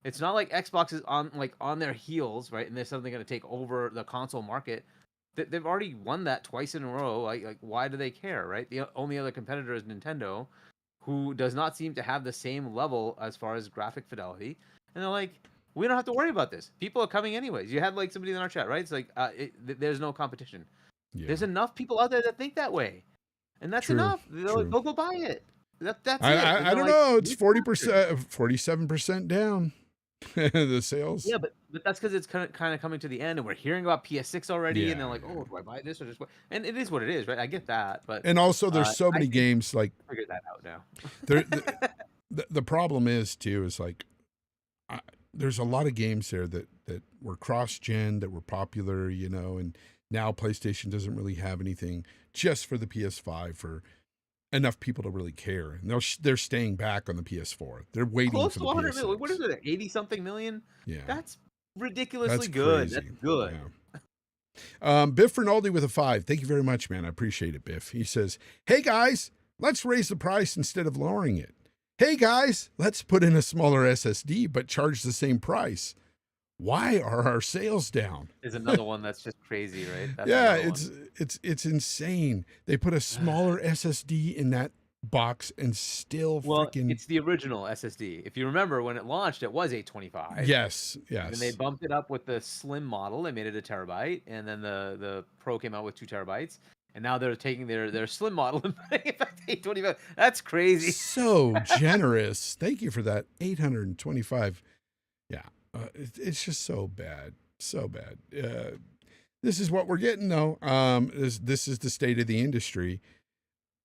It's not like Xbox is on their heels, right? And there's something going to take over the console market. They've already won that twice in a row. Like why do they care, right? The only other competitor is Nintendo, who does not seem to have the same level as far as graphic fidelity. And they're like, we don't have to worry about this. People are coming anyways. You had like somebody in our chat, right? It's like there's no competition. Yeah. There's enough people out there that think that way, and that's enough. They'll go buy it. That's it. I don't know. It's 40%, 47% down. The sales. Yeah, but that's because it's kind of coming to the end, and we're hearing about PS6 already, and they're like, "Oh, do I buy this or just?" And it is what it is, right? I get that, but and also there's so many games like figure that out now. The problem is too is like there's a lot of games there that were cross-gen that were popular, and now PlayStation doesn't really have anything just for the PS5 for enough people to really care. And they're staying back on the PS4. They're waiting close for to the 100 PS6. million. What is it? 80-something million? Yeah. That's ridiculously good. Crazy. That's good. Yeah. Biff Rinaldi with a 5. Thank you very much, man. I appreciate it, Biff. He says, "Hey guys, let's raise the price instead of lowering it. Hey guys, let's put in a smaller SSD but charge the same price. Why are our sales down?" Is another one that's just crazy, right? That's it's insane. They put a smaller SSD in that box and still freaking. It's the original SSD. If you remember when it launched, it was 825. Yes. And they bumped it up with the slim model. They made it a terabyte, and then the Pro came out with 2 terabytes. And now they're taking their slim model and putting it back to 825. That's crazy. So generous. Thank you for that. 825. Yeah. It's just so bad. So bad. This is what we're getting, though. This is the state of the industry.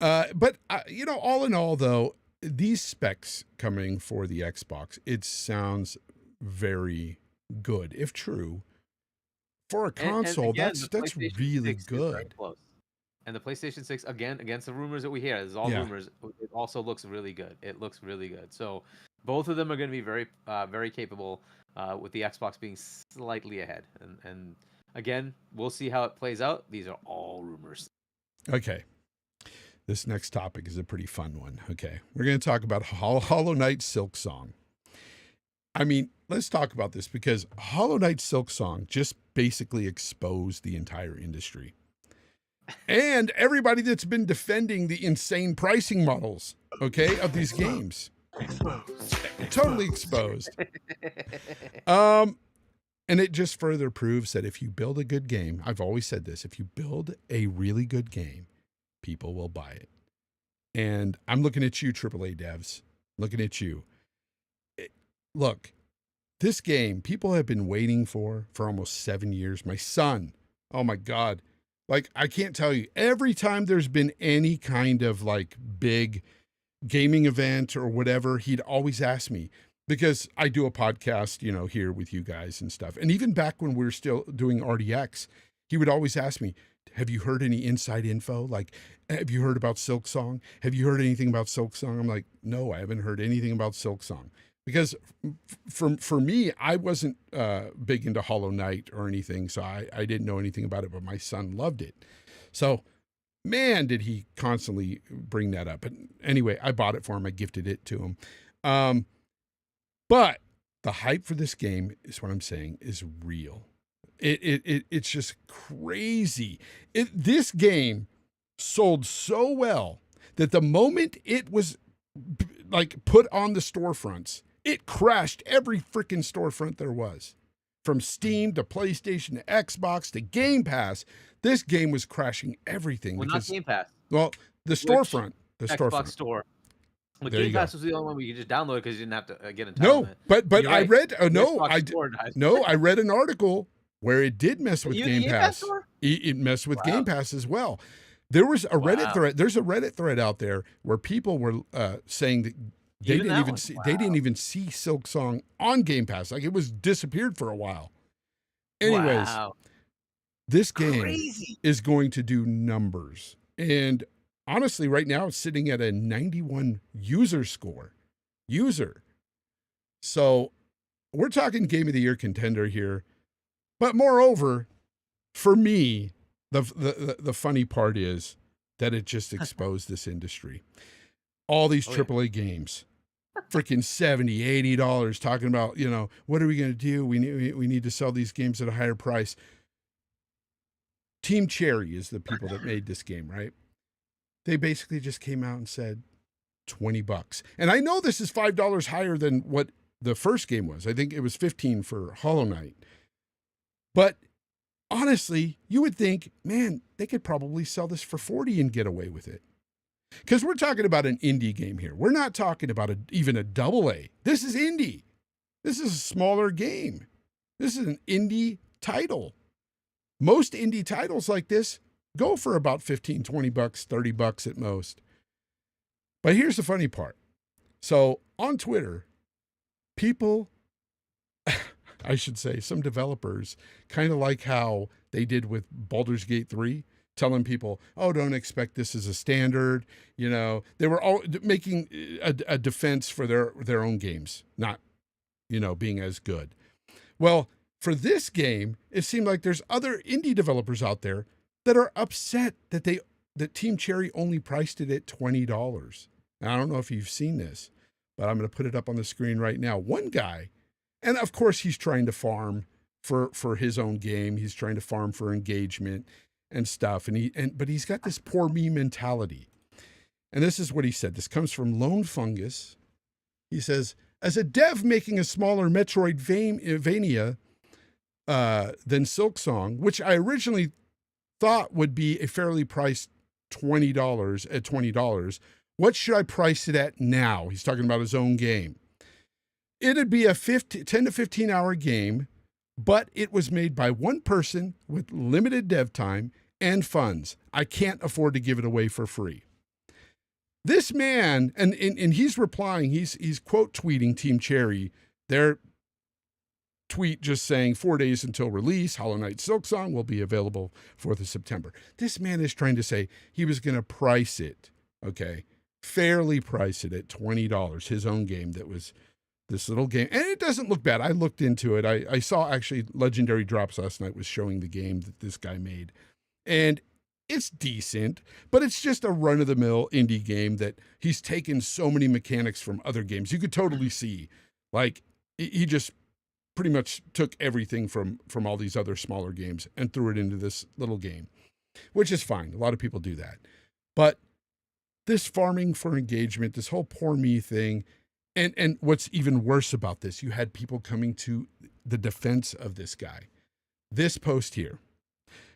But all in all, though, these specs coming for the Xbox, it sounds very good, if true. For a console, again, that's really good. And the PlayStation 6, again, against the rumors that we hear, this is all rumors, it also looks really good. It looks really good. So both of them are going to be very, very capable, with the Xbox being slightly ahead. And again, we'll see how it plays out. These are all rumors. Okay. This next topic is a pretty fun one. Okay. We're going to talk about Hollow Knight Silksong. I mean, let's talk about this because Hollow Knight Silksong just basically exposed the entire industry. And everybody that's been defending the insane pricing models, okay, of these games. Totally exposed. And it just further proves that if you build a good game, I've always said this, if you build a really good game, people will buy it. And I'm looking at you, AAA devs, looking at you. Look, this game, people have been waiting for almost 7 years. My son, oh my God, Like, I can't tell you, every time there's been any kind of like big gaming event or whatever, he'd always ask me, because I do a podcast, you know, here with you guys and stuff. And even back when we were still doing RDX, he would always ask me, have you heard any inside info? Like, have you heard about Silksong? Have you heard anything about Silksong? I'm like, no, I haven't heard anything about Silksong. Because for me, I wasn't big into Hollow Knight or anything, so I didn't know anything about it, but my son loved it. So, man, did he constantly bring that up. But anyway, I bought it for him. I gifted it to him. But the hype for this game is what I'm saying is real. It's just crazy. This game sold so well that the moment it was like put on the storefronts, it crashed every freaking storefront there was. From Steam to PlayStation to Xbox to Game Pass, this game was crashing everything. Well, because, not Game Pass. Well, the storefront. The Xbox storefront. store. Well, There Game you go. Pass was the only one where you could just download it because you didn't have to get entitlement. No, but You're I right. read The Xbox store died. I read an article where it did mess with Even the Game Game Pass. store? It messed with Wow. Game Pass as well. There was a Reddit Wow. thread. There's a Reddit thread out there where people were saying that they Even didn't that even one? see Wow. they didn't even see Silksong on Game Pass. Like, it was disappeared for a while. Anyways, Wow. this game Crazy. is going to do numbers. And honestly, right now it's sitting at a 91 user score. So we're talking Game of the Year contender here. But moreover, for me, the funny part is that it just exposed this industry. All these AAA games, freaking $70, $80, talking about, you know, what are we going to do? We need to sell these games at a higher price. Team Cherry is the people that made this game, right? They basically just came out and said $20. And I know this is $5 higher than what the first game was. I think it was $15 for Hollow Knight. But honestly, you would think, man, they could probably sell this for $40 and get away with it. Because we're talking about an indie game here. We're not talking about even a AA. This is indie. This is a smaller game. This is an indie title. Most indie titles like this go for about $15, $20, $30 at most. But here's the funny part. So on Twitter, people, I should say, some developers, kind of like how they did with Baldur's Gate 3, telling people, oh, don't expect this as a standard. You know, they were all making a defense for their own games, not, you know, being as good. Well, for this game, it seemed like there's other indie developers out there that are upset that Team Cherry only priced it at $20. Now, I don't know if you've seen this, but I'm going to put it up on the screen right now. One guy, and of course he's trying to farm for his own game. He's trying to farm for engagement and stuff. But he's got this poor me mentality. And this is what he said. This comes from Lone Fungus. He says, as a dev making a smaller Metroidvania than Silksong, which I originally thought would be a fairly priced $20, what should I price it at now? He's talking about his own game. It'd be a 10 to 15 hour game, but it was made by one person with limited dev time and funds. I can't afford to give it away for free. This man, and he's replying, he's quote tweeting Team Cherry, their tweet just saying 4 days until release, Hollow Knight Silksong will be available 4th of September. This man is trying to say he was going to price it, okay, fairly price it at $20, his own game that was this little game. And it doesn't look bad. I looked into it. I saw actually Legendary Drops last night was showing the game that this guy made. And it's decent, but it's just a run-of-the-mill indie game that he's taken so many mechanics from other games. You could totally see, like, he just pretty much took everything from all these other smaller games and threw it into this little game, which is fine. A lot of people do that. But this farming for engagement, this whole poor me thing, and what's even worse about this, you had people coming to the defense of this guy. This post here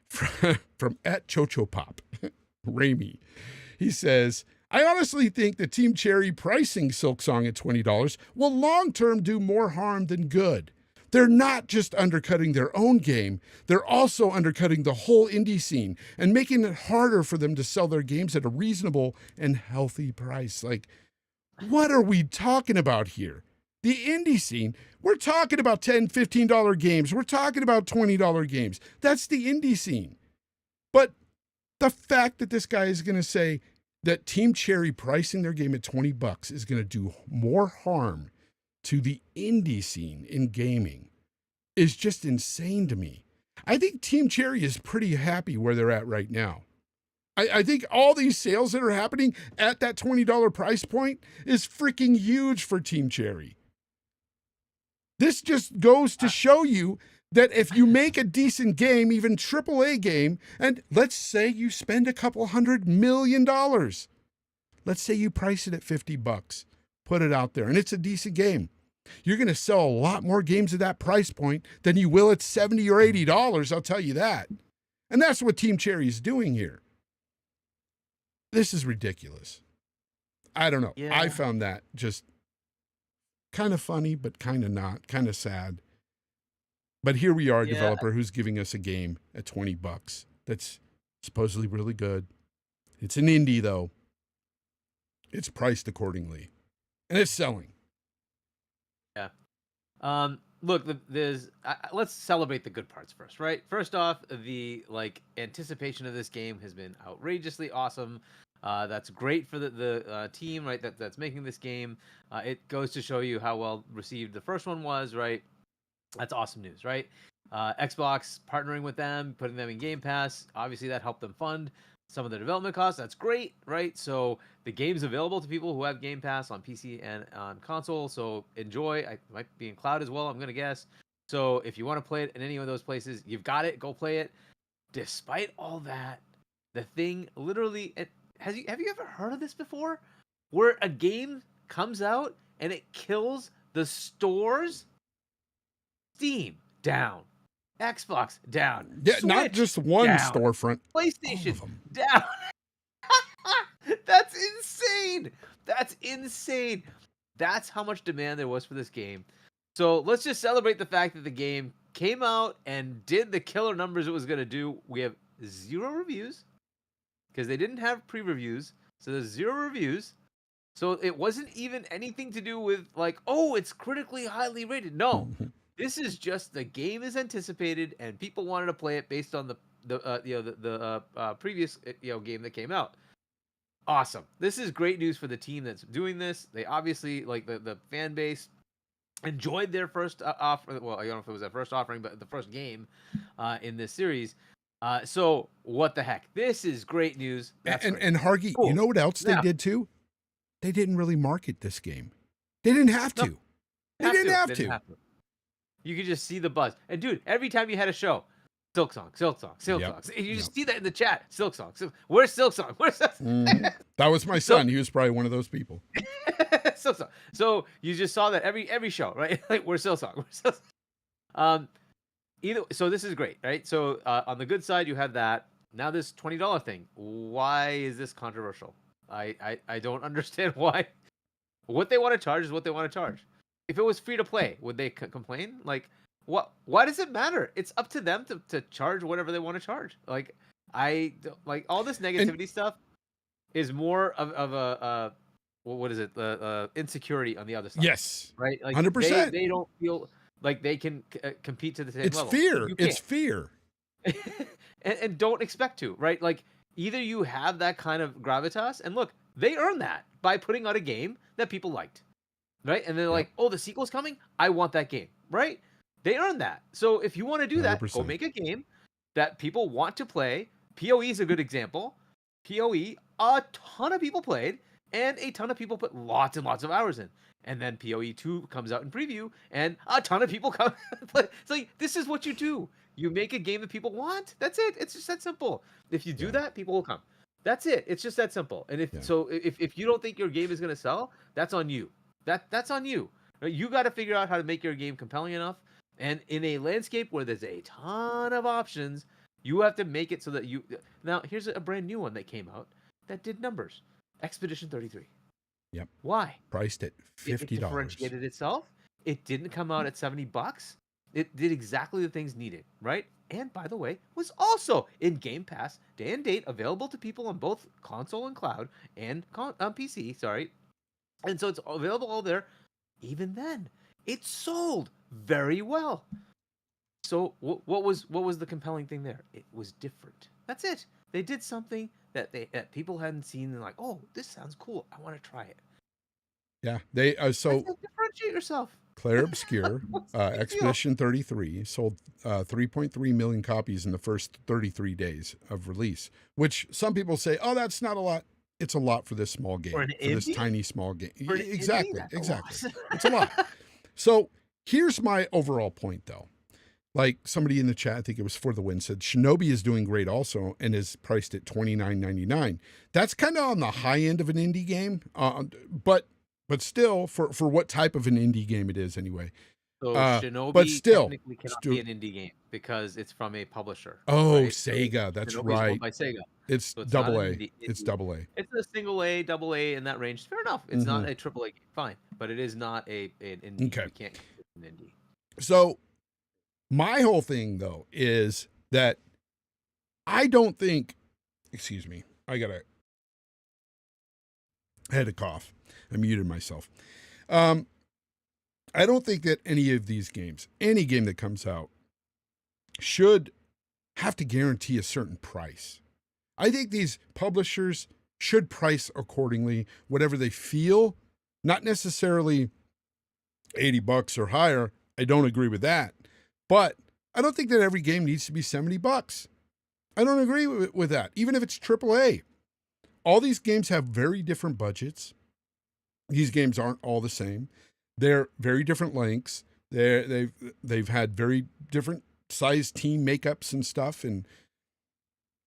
from @ChochoPop, Ramy. He says, I honestly think that Team Cherry pricing Silksong at $20 will long-term do more harm than good. They're not just undercutting their own game, they're also undercutting the whole indie scene and making it harder for them to sell their games at a reasonable and healthy price. Like, what are we talking about here? The indie scene, we're talking about $10, $15 games. We're talking about $20 games. That's the indie scene. But the fact that this guy is going to say that Team Cherry pricing their game at $20 is going to do more harm to the indie scene in gaming is just insane to me. I think Team Cherry is pretty happy where they're at right now. I think all these sales that are happening at that $20 price point is freaking huge for Team Cherry. This just goes to show you that if you make a decent game, even AAA game, and let's say you spend a couple $100 million, let's say you price it at $50, put it out there, and it's a decent game. You're going to sell a lot more games at that price point than you will at $70 or $80, I'll tell you that. And that's what Team Cherry is doing here. This is ridiculous. I don't know. Yeah. I found that just kind of funny, but kind of not, kind of sad. But here we are, a developer who's giving us a game at $20 that's supposedly really good. It's an indie, though. It's priced accordingly. And it's selling. Yeah. Look, let's celebrate the good parts first, right? First off, the anticipation of this game has been outrageously awesome. That's great for the team, right? That's making this game. It goes to show you how well received the first one was, right? That's awesome news, right? Xbox partnering with them, putting them in Game Pass. Obviously, that helped them fund some of the development costs. That's great, right? So the game's available to people who have Game Pass on PC and on console. So enjoy. I might be in cloud as well, I'm going to guess. So if you want to play it in any of those places, you've got it. Go play it. Despite all that, the thing literally... Have you ever heard of this before? Where a game comes out and it kills the stores? Steam, down. Xbox, down. Yeah, Switch, not just one down. storefront. PlayStation, down. That's insane. That's insane. That's how much demand there was for this game. So let's just celebrate the fact that the game came out and did the killer numbers it was going to do. We have 0 reviews because they didn't have pre-reviews. So there's 0 reviews. So it wasn't even anything to do with it's critically highly rated. No. This is just the game is anticipated and people wanted to play it based on the previous game that came out. Awesome. This is great news for the team that's doing this. They obviously the fan base enjoyed their first offer. Well, I don't know if it was their first offering, but the first game in this series. So what the heck? This is great news. And Hargy, cool. You know what else they did too? They didn't really market this game. They didn't have to. They didn't have to. You could just see the buzz. And dude, every time you had a show, Silksong. Yep. You just see that in the chat. Silksong. Where's Silksong? Where's that? That was my son. He was probably one of those people. Silksong. So you just saw that every show, right? Where's Silksong? So this is great, right? So on the good side, you have that. Now this $20 thing. Why is this controversial? I don't understand why. What they want to charge is what they want to charge. If it was free to play, would they complain? Why does it matter? It's up to them to charge whatever they want to charge. All this negativity stuff is more of a what is it? Insecurity on the other side. Yes. Right? 100%. They don't feel like they can compete to the same level. It's fear. and don't expect to, right? Either you have that kind of gravitas, and look, they earned that by putting out a game that people liked. Right? And they're like, oh, the sequel's coming? I want that game. Right? They earned that. So if you want to do that, 100%. go make a game that people want to play. PoE is a good example. PoE, a ton of people played, and a ton of people put lots and lots of hours in. And then PoE 2 comes out in preview, and a ton of people come play. So this is what you do. You make a game that people want. That's it. It's just that simple. If you do that, people will come. That's it. It's just that simple. And if you don't think your game is going to sell, that's on you. That's on you. Right? You got to figure out how to make your game compelling enough. And in a landscape where there's a ton of options, you have to make it so that you... Now, here's a brand new one that came out that did numbers. Expedition 33. Yep. Why? Priced at $50. It differentiated itself. It didn't come out at $70. It did exactly the things needed, right? And by the way, was also in Game Pass, day and date, available to people on both console and cloud and PC. Sorry, and so it's available all there. Even then, it sold very well. So what was the compelling thing there? It was different. That's it. They did something that people hadn't seen. And like, oh, this sounds cool. I want to try it. Yeah, they so differentiate yourself. Claire Obscure, Big deal. Expedition 33 sold 3.3 million copies in the first 33 days of release, which some people say, oh, that's not a lot. It's a lot for this small game, For this tiny small game. For an Exactly, indie, exactly. It's a lot. So here's my overall point, though. Like somebody in the chat, I think it was For the Win, said Shinobi is doing great also and is priced at $29.99. That's kind of on the high end of an indie game, but still, for what type of an indie game it is anyway. So Shinobi but still, technically cannot be an indie game because it's from a publisher. Oh, right? Sega, that's Shinobi's right. owned by Sega. It's So double A. It's double A. It's a single A, double A in that range. Fair enough. It's not a triple A game. Fine, but it is not an indie. Okay. You can't consider it an indie. So my whole thing though is that I don't think. Excuse me. I had a cough. I muted myself. I don't think that any of these games, any game that comes out, should have to guarantee a certain price. I think these publishers should price accordingly, whatever they feel, not necessarily $80 or higher. I don't agree with that. But I don't think that every game needs to be $70. I don't agree with that, even if it's AAA. All these games have very different budgets. These games aren't all the same. They're very different lengths. They've had very different size team makeups and stuff. And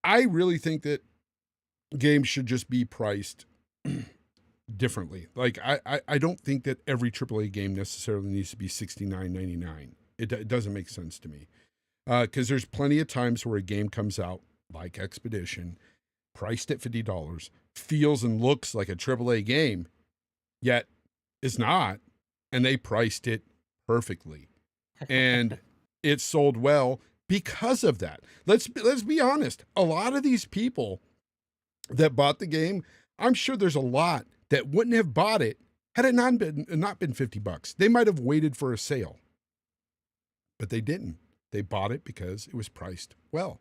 I really think that games should just be priced differently. Like I don't think that every AAA game necessarily needs to be $69.99. It doesn't make sense to me. Because there's plenty of times where a game comes out like Expedition, priced at $50, feels and looks like a AAA game, yet is not, and they priced it perfectly, and it sold well because of that. Let's be honest. A lot of these people that bought the game, I'm sure there's a lot that wouldn't have bought it had it not been $50. They might have waited for a sale, but they didn't. They bought it because it was priced well.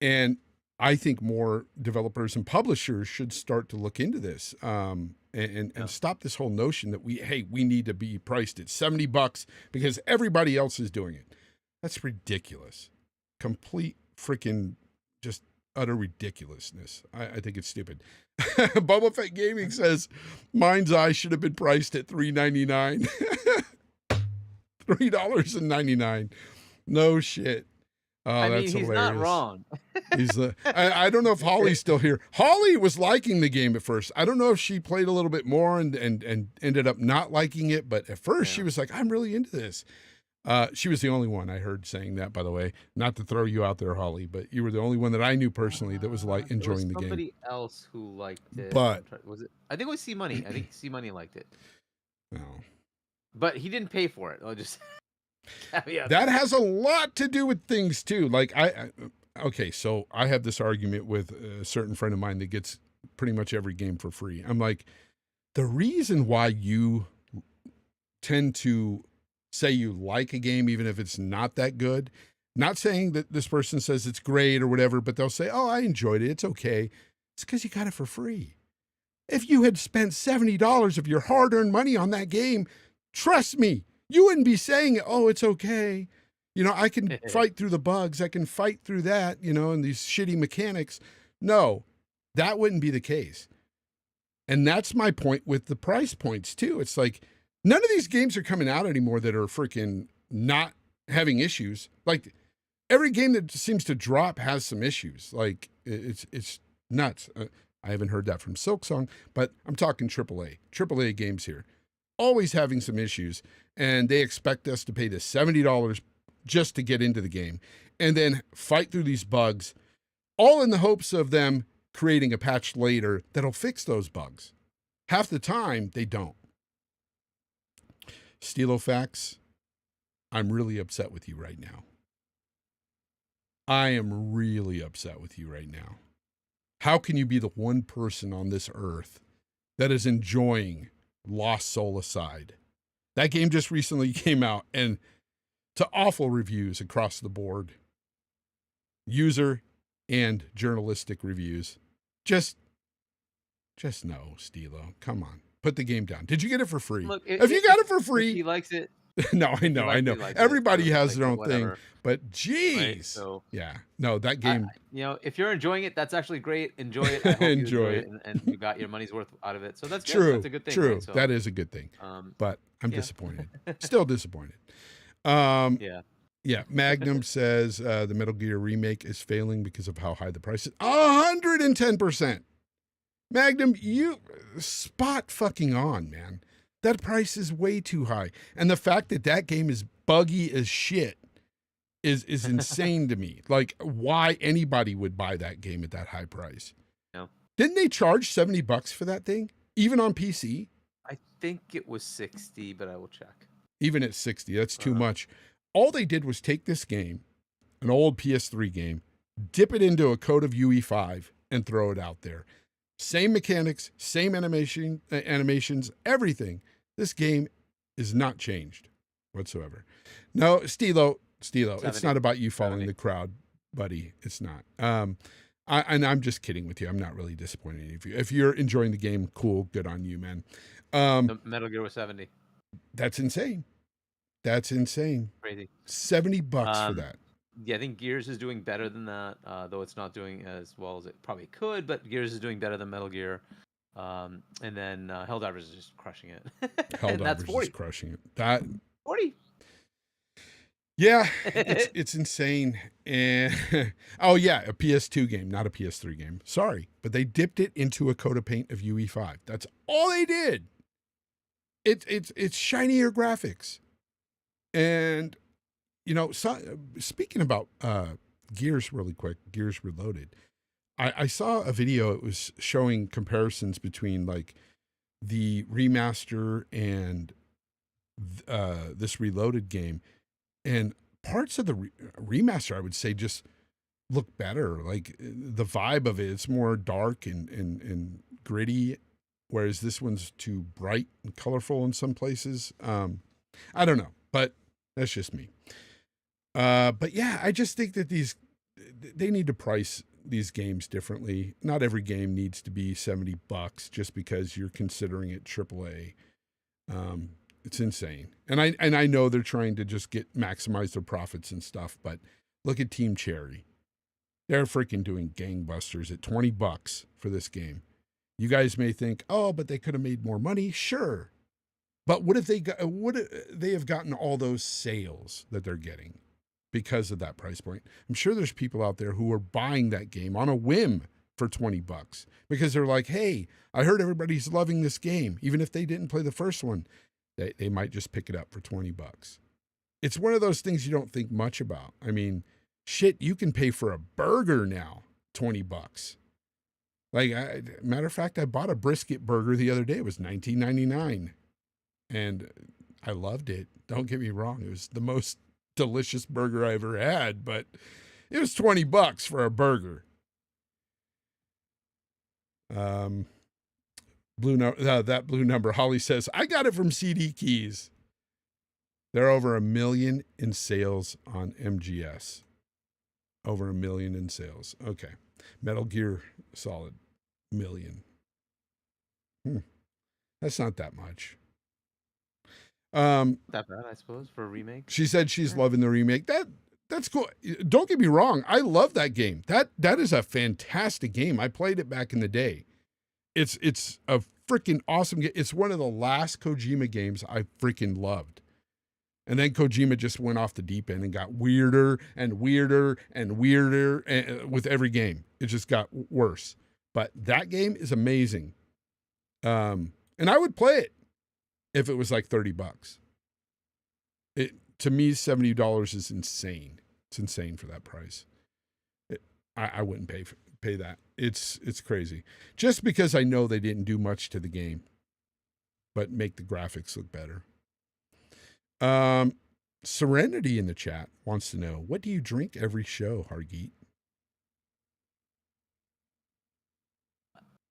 And I think more developers and publishers should start to look into this and stop this whole notion that we need to be priced at $70 because everybody else is doing it. That's ridiculous. Complete freaking just utter ridiculousness. I think it's stupid. Boba Fett Gaming says Mind's Eye should have been priced at $3.99. $3.99. No shit. Oh, I mean, that's he's hilarious. not wrong. I don't know if Holly's still here. Holly was liking the game at first. I don't know if she played a little bit more and ended up not liking it, but at first she was like, I'm really into this. She was the only one I heard saying that, by the way. Not to throw you out there, Holly, but you were the only one that I knew personally that was like enjoying the game. Somebody else who liked it. But was it? I think it was C Money. I think C Money liked it. No. But he didn't pay for it. I'll just that has a lot to do with things too. Like okay, so I have this argument with a certain friend of mine that gets pretty much every game for free. I'm like, the reason why you tend to say you like a game, even if it's not that good, not saying that this person says it's great or whatever, but they'll say, oh, I enjoyed it. It's okay. It's because you got it for free. If you had spent $70 of your hard-earned money on that game, trust me, you wouldn't be saying, oh, it's okay. You know, I can fight through the bugs. I can fight through that, you know, and these shitty mechanics. No, that wouldn't be the case. And that's my point with the price points too. It's like, none of these games are coming out anymore that are freaking not having issues. Like every game that seems to drop has some issues. Like it's nuts. I haven't heard that from Silksong, but I'm talking AAA games here. Always having some issues, and they expect us to pay the $70 just to get into the game and then fight through these bugs, all in the hopes of them creating a patch later that'll fix those bugs. Half the time, they don't. Steelofax, I'm really upset with you right now. I am really upset with you right now. How can you be the one person on this earth that is enjoying Lost Soul Aside? That game just recently came out, and to awful reviews across the board. User and journalistic reviews. Just no, Stilo. Come on. Put the game down. Did you get it for free? Look, if you got it for free. If he likes it. No, I know. Everybody has their own whatever. thing. But geez. Right? So, yeah. No, that game. If you're enjoying it, that's actually great. Enjoy it. I hope enjoy it. And you got your money's worth out of it. So that's true. Good. That's a good thing. True. Right? So, that is a good thing. But I'm disappointed. Still disappointed. Yeah. Magnum says the Metal Gear remake is failing because of how high the price is. 110%. Magnum, you spot fucking on, man. That price is way too high. And the fact that game is buggy as shit is insane to me. Like, why anybody would buy that game at that high price? No. Didn't they charge $70 for that thing? Even on PC? I think it was 60, but I will check. Even at 60, that's too much. All they did was take this game, an old PS3 game, dip it into a code of UE5, and throw it out there. Same mechanics, same animations, everything. This game is not changed whatsoever. No, Stilo, it's not about you following the crowd, buddy. It's not. I'm just kidding with you. I'm not really disappointed in you. If you're enjoying the game, cool, good on you, man. The Metal Gear was 70. That's insane. Crazy. $70 for that. Yeah, I think Gears is doing better than that, though it's not doing as well as it probably could, but Gears is doing better than Metal Gear. And then Helldivers is just crushing it. Helldivers is crushing it. That 40. Yeah, it's insane. And a PS2 game, not a PS3 game. Sorry, but they dipped it into a coat of paint of UE5. That's all they did. It's shinier graphics. And speaking about Gears really quick, Gears Reloaded. I saw a video. It was showing comparisons between like the remaster and this Reloaded game, and parts of the remaster I would say just look better. Like the vibe of it's more dark and gritty, whereas this one's too bright and colorful in some places. I don't know, but that's just me. But yeah, I just think that they need to price these games differently. Not every game needs to be $70 just because you're considering it AAA. It's insane. And I know they're trying to just maximize their profits and stuff, but look at Team Cherry. They're freaking doing gangbusters at $20 for this game. You guys may think, oh, but they could have made more money. Sure. But would they have gotten all those sales that they're getting because of that price point? I'm sure there's people out there who are buying that game on a whim for $20 because they're like, hey, I heard everybody's loving this game. Even if they didn't play the first one, they might just pick it up for $20. It's one of those things you don't think much about. I mean, shit, you can pay for a burger now, $20. Like, matter of fact, I bought a brisket burger the other day. It was $19.99. And I loved it. Don't get me wrong. It was the most delicious burger I ever had, but it was $20 for a burger. That blue number, Holly says, I got it from CD Keys. They're over 1 million in sales on MGS. Over 1 million in sales. Okay. Metal Gear Solid, 1 million. That's not that much. That bad, I suppose, for a remake. She said she's loving the remake. That's cool. Don't get me wrong. I love that game. That is a fantastic game. I played it back in the day. It's a freaking awesome game. It's one of the last Kojima games I freaking loved. And then Kojima just went off the deep end and got weirder and weirder and weirder with every game. It just got worse. But that game is amazing. And I would play it if it was like $30. To me, $70 is insane. It's insane for that price. I wouldn't pay that. It's crazy. Just because I know they didn't do much to the game, but make the graphics look better. Serenity in the chat wants to know, what do you drink every show, Hargeet?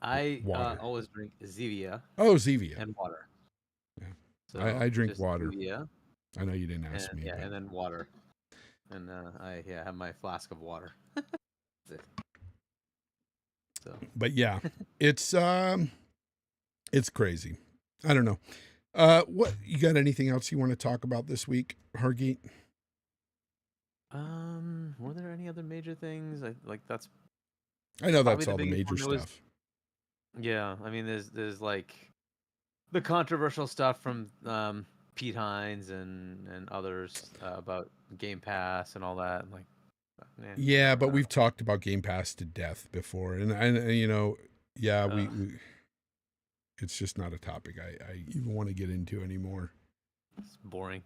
I Water. always drink Zevia. Oh, Zevia. And water. Yeah. So I drink just water. Zevia, I know you didn't ask and, me. yeah, but... and then water. And I have my flask of water. That's it. So. But yeah, it's crazy. I don't know. What you got? Anything else you want to talk about this week, Hargeet? Were there any other major things? That's. I know that's all the major stuff. Yeah, I mean, there's like the controversial stuff from Pete Hines and others about Game Pass and all that. And like, yeah, but we've talked about Game Pass to death before, and you know, yeah, we it's just not a topic I even want to get into anymore. It's boring.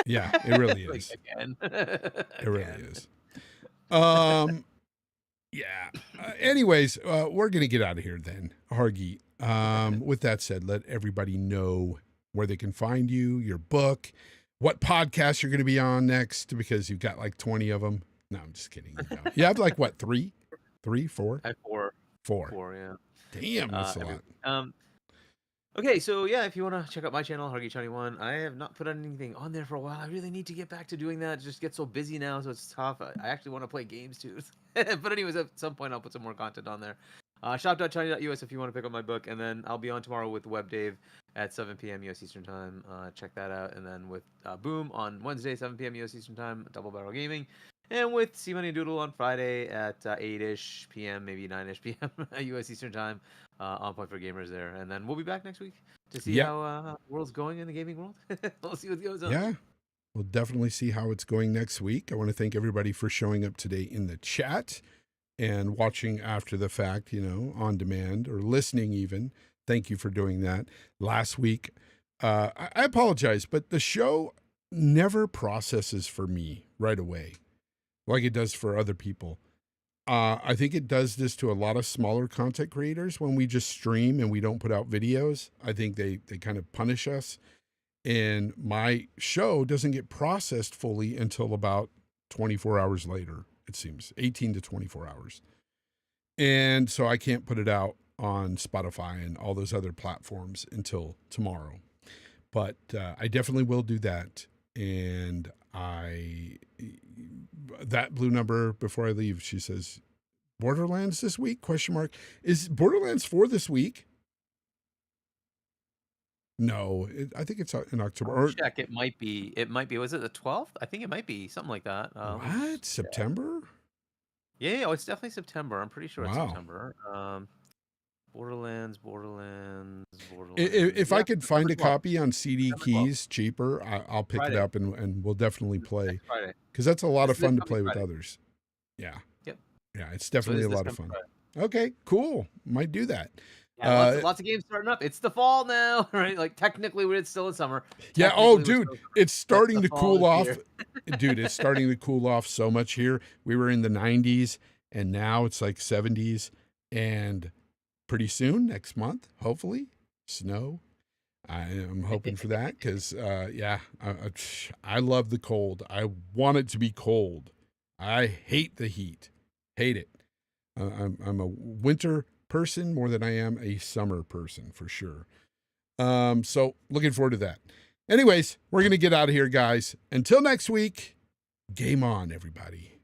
Yeah, it really is. Like, again. It really is. Yeah. Anyways, we're gonna get out of here then, Hargeet. With that said, let everybody know where they can find you, your book, what podcast you're going to be on next, because you've got like 20 of them. No, I'm just kidding. You have like what, three, four? I have four. Four, yeah. Damn, that's a lot. Okay, so yeah, if you want to check out my channel, Hargeet21, I have not put anything on there for a while. I really need to get back to doing that. Just get so busy now, so it's tough. I actually want to play games too. But anyways, at some point, I'll put some more content on there. Shop.china.us if you want to pick up my book, and then I'll be on tomorrow with Web Dave at 7 p.m. US Eastern Time. Check that out, and then with Boom on Wednesday, 7 p.m. US Eastern Time, Double Barrel Gaming, and with C Money Doodle on Friday at 8-ish p.m., maybe 9-ish p.m. US Eastern Time. On Point for Gamers there, and then we'll be back next week to see how the world's going in the gaming world. We'll see what goes on. Yeah, we'll definitely see how it's going next week. I want to thank everybody for showing up today in the chat and watching after the fact, on demand or listening even. Thank you for doing that. Last week, I apologize, but the show never processes for me right away like it does for other people. I think it does this to a lot of smaller content creators when we just stream and we don't put out videos. I think they kind of punish us. And my show doesn't get processed fully until about 24 hours later, it seems, 18 to 24 hours. And so I can't put it out on Spotify and all those other platforms until tomorrow. But I definitely will do that. And that blue number before I leave, she says, Borderlands this week? ? Is Borderlands 4 this week? No, I think it's in October. Check. It might be. Was it the 12th? I think it might be something like that. What? September? Yeah. Oh, it's definitely September. I'm pretty sure it's September. Borderlands. If I could find a copy on CD keys cheaper, I'll pick it up and we'll definitely play. Because that's a lot of fun to play with others. Yeah. Yep. Yeah, it's definitely a lot of fun. Okay, cool. Might do that. Yeah, lots of games starting up. It's the fall now, right? Like technically, it's still in summer. Yeah. Oh, dude, it's starting to cool off. Dude, it's starting to cool off so much here. We were in the 90s, and now it's like 70s, and pretty soon, next month, hopefully, snow. I am hoping for that because, I love the cold. I want it to be cold. I hate the heat. Hate it. I'm a winter person more than I am a summer person for sure. So looking forward to that. Anyways, we're going to get out of here, guys. Until next week, game on, everybody.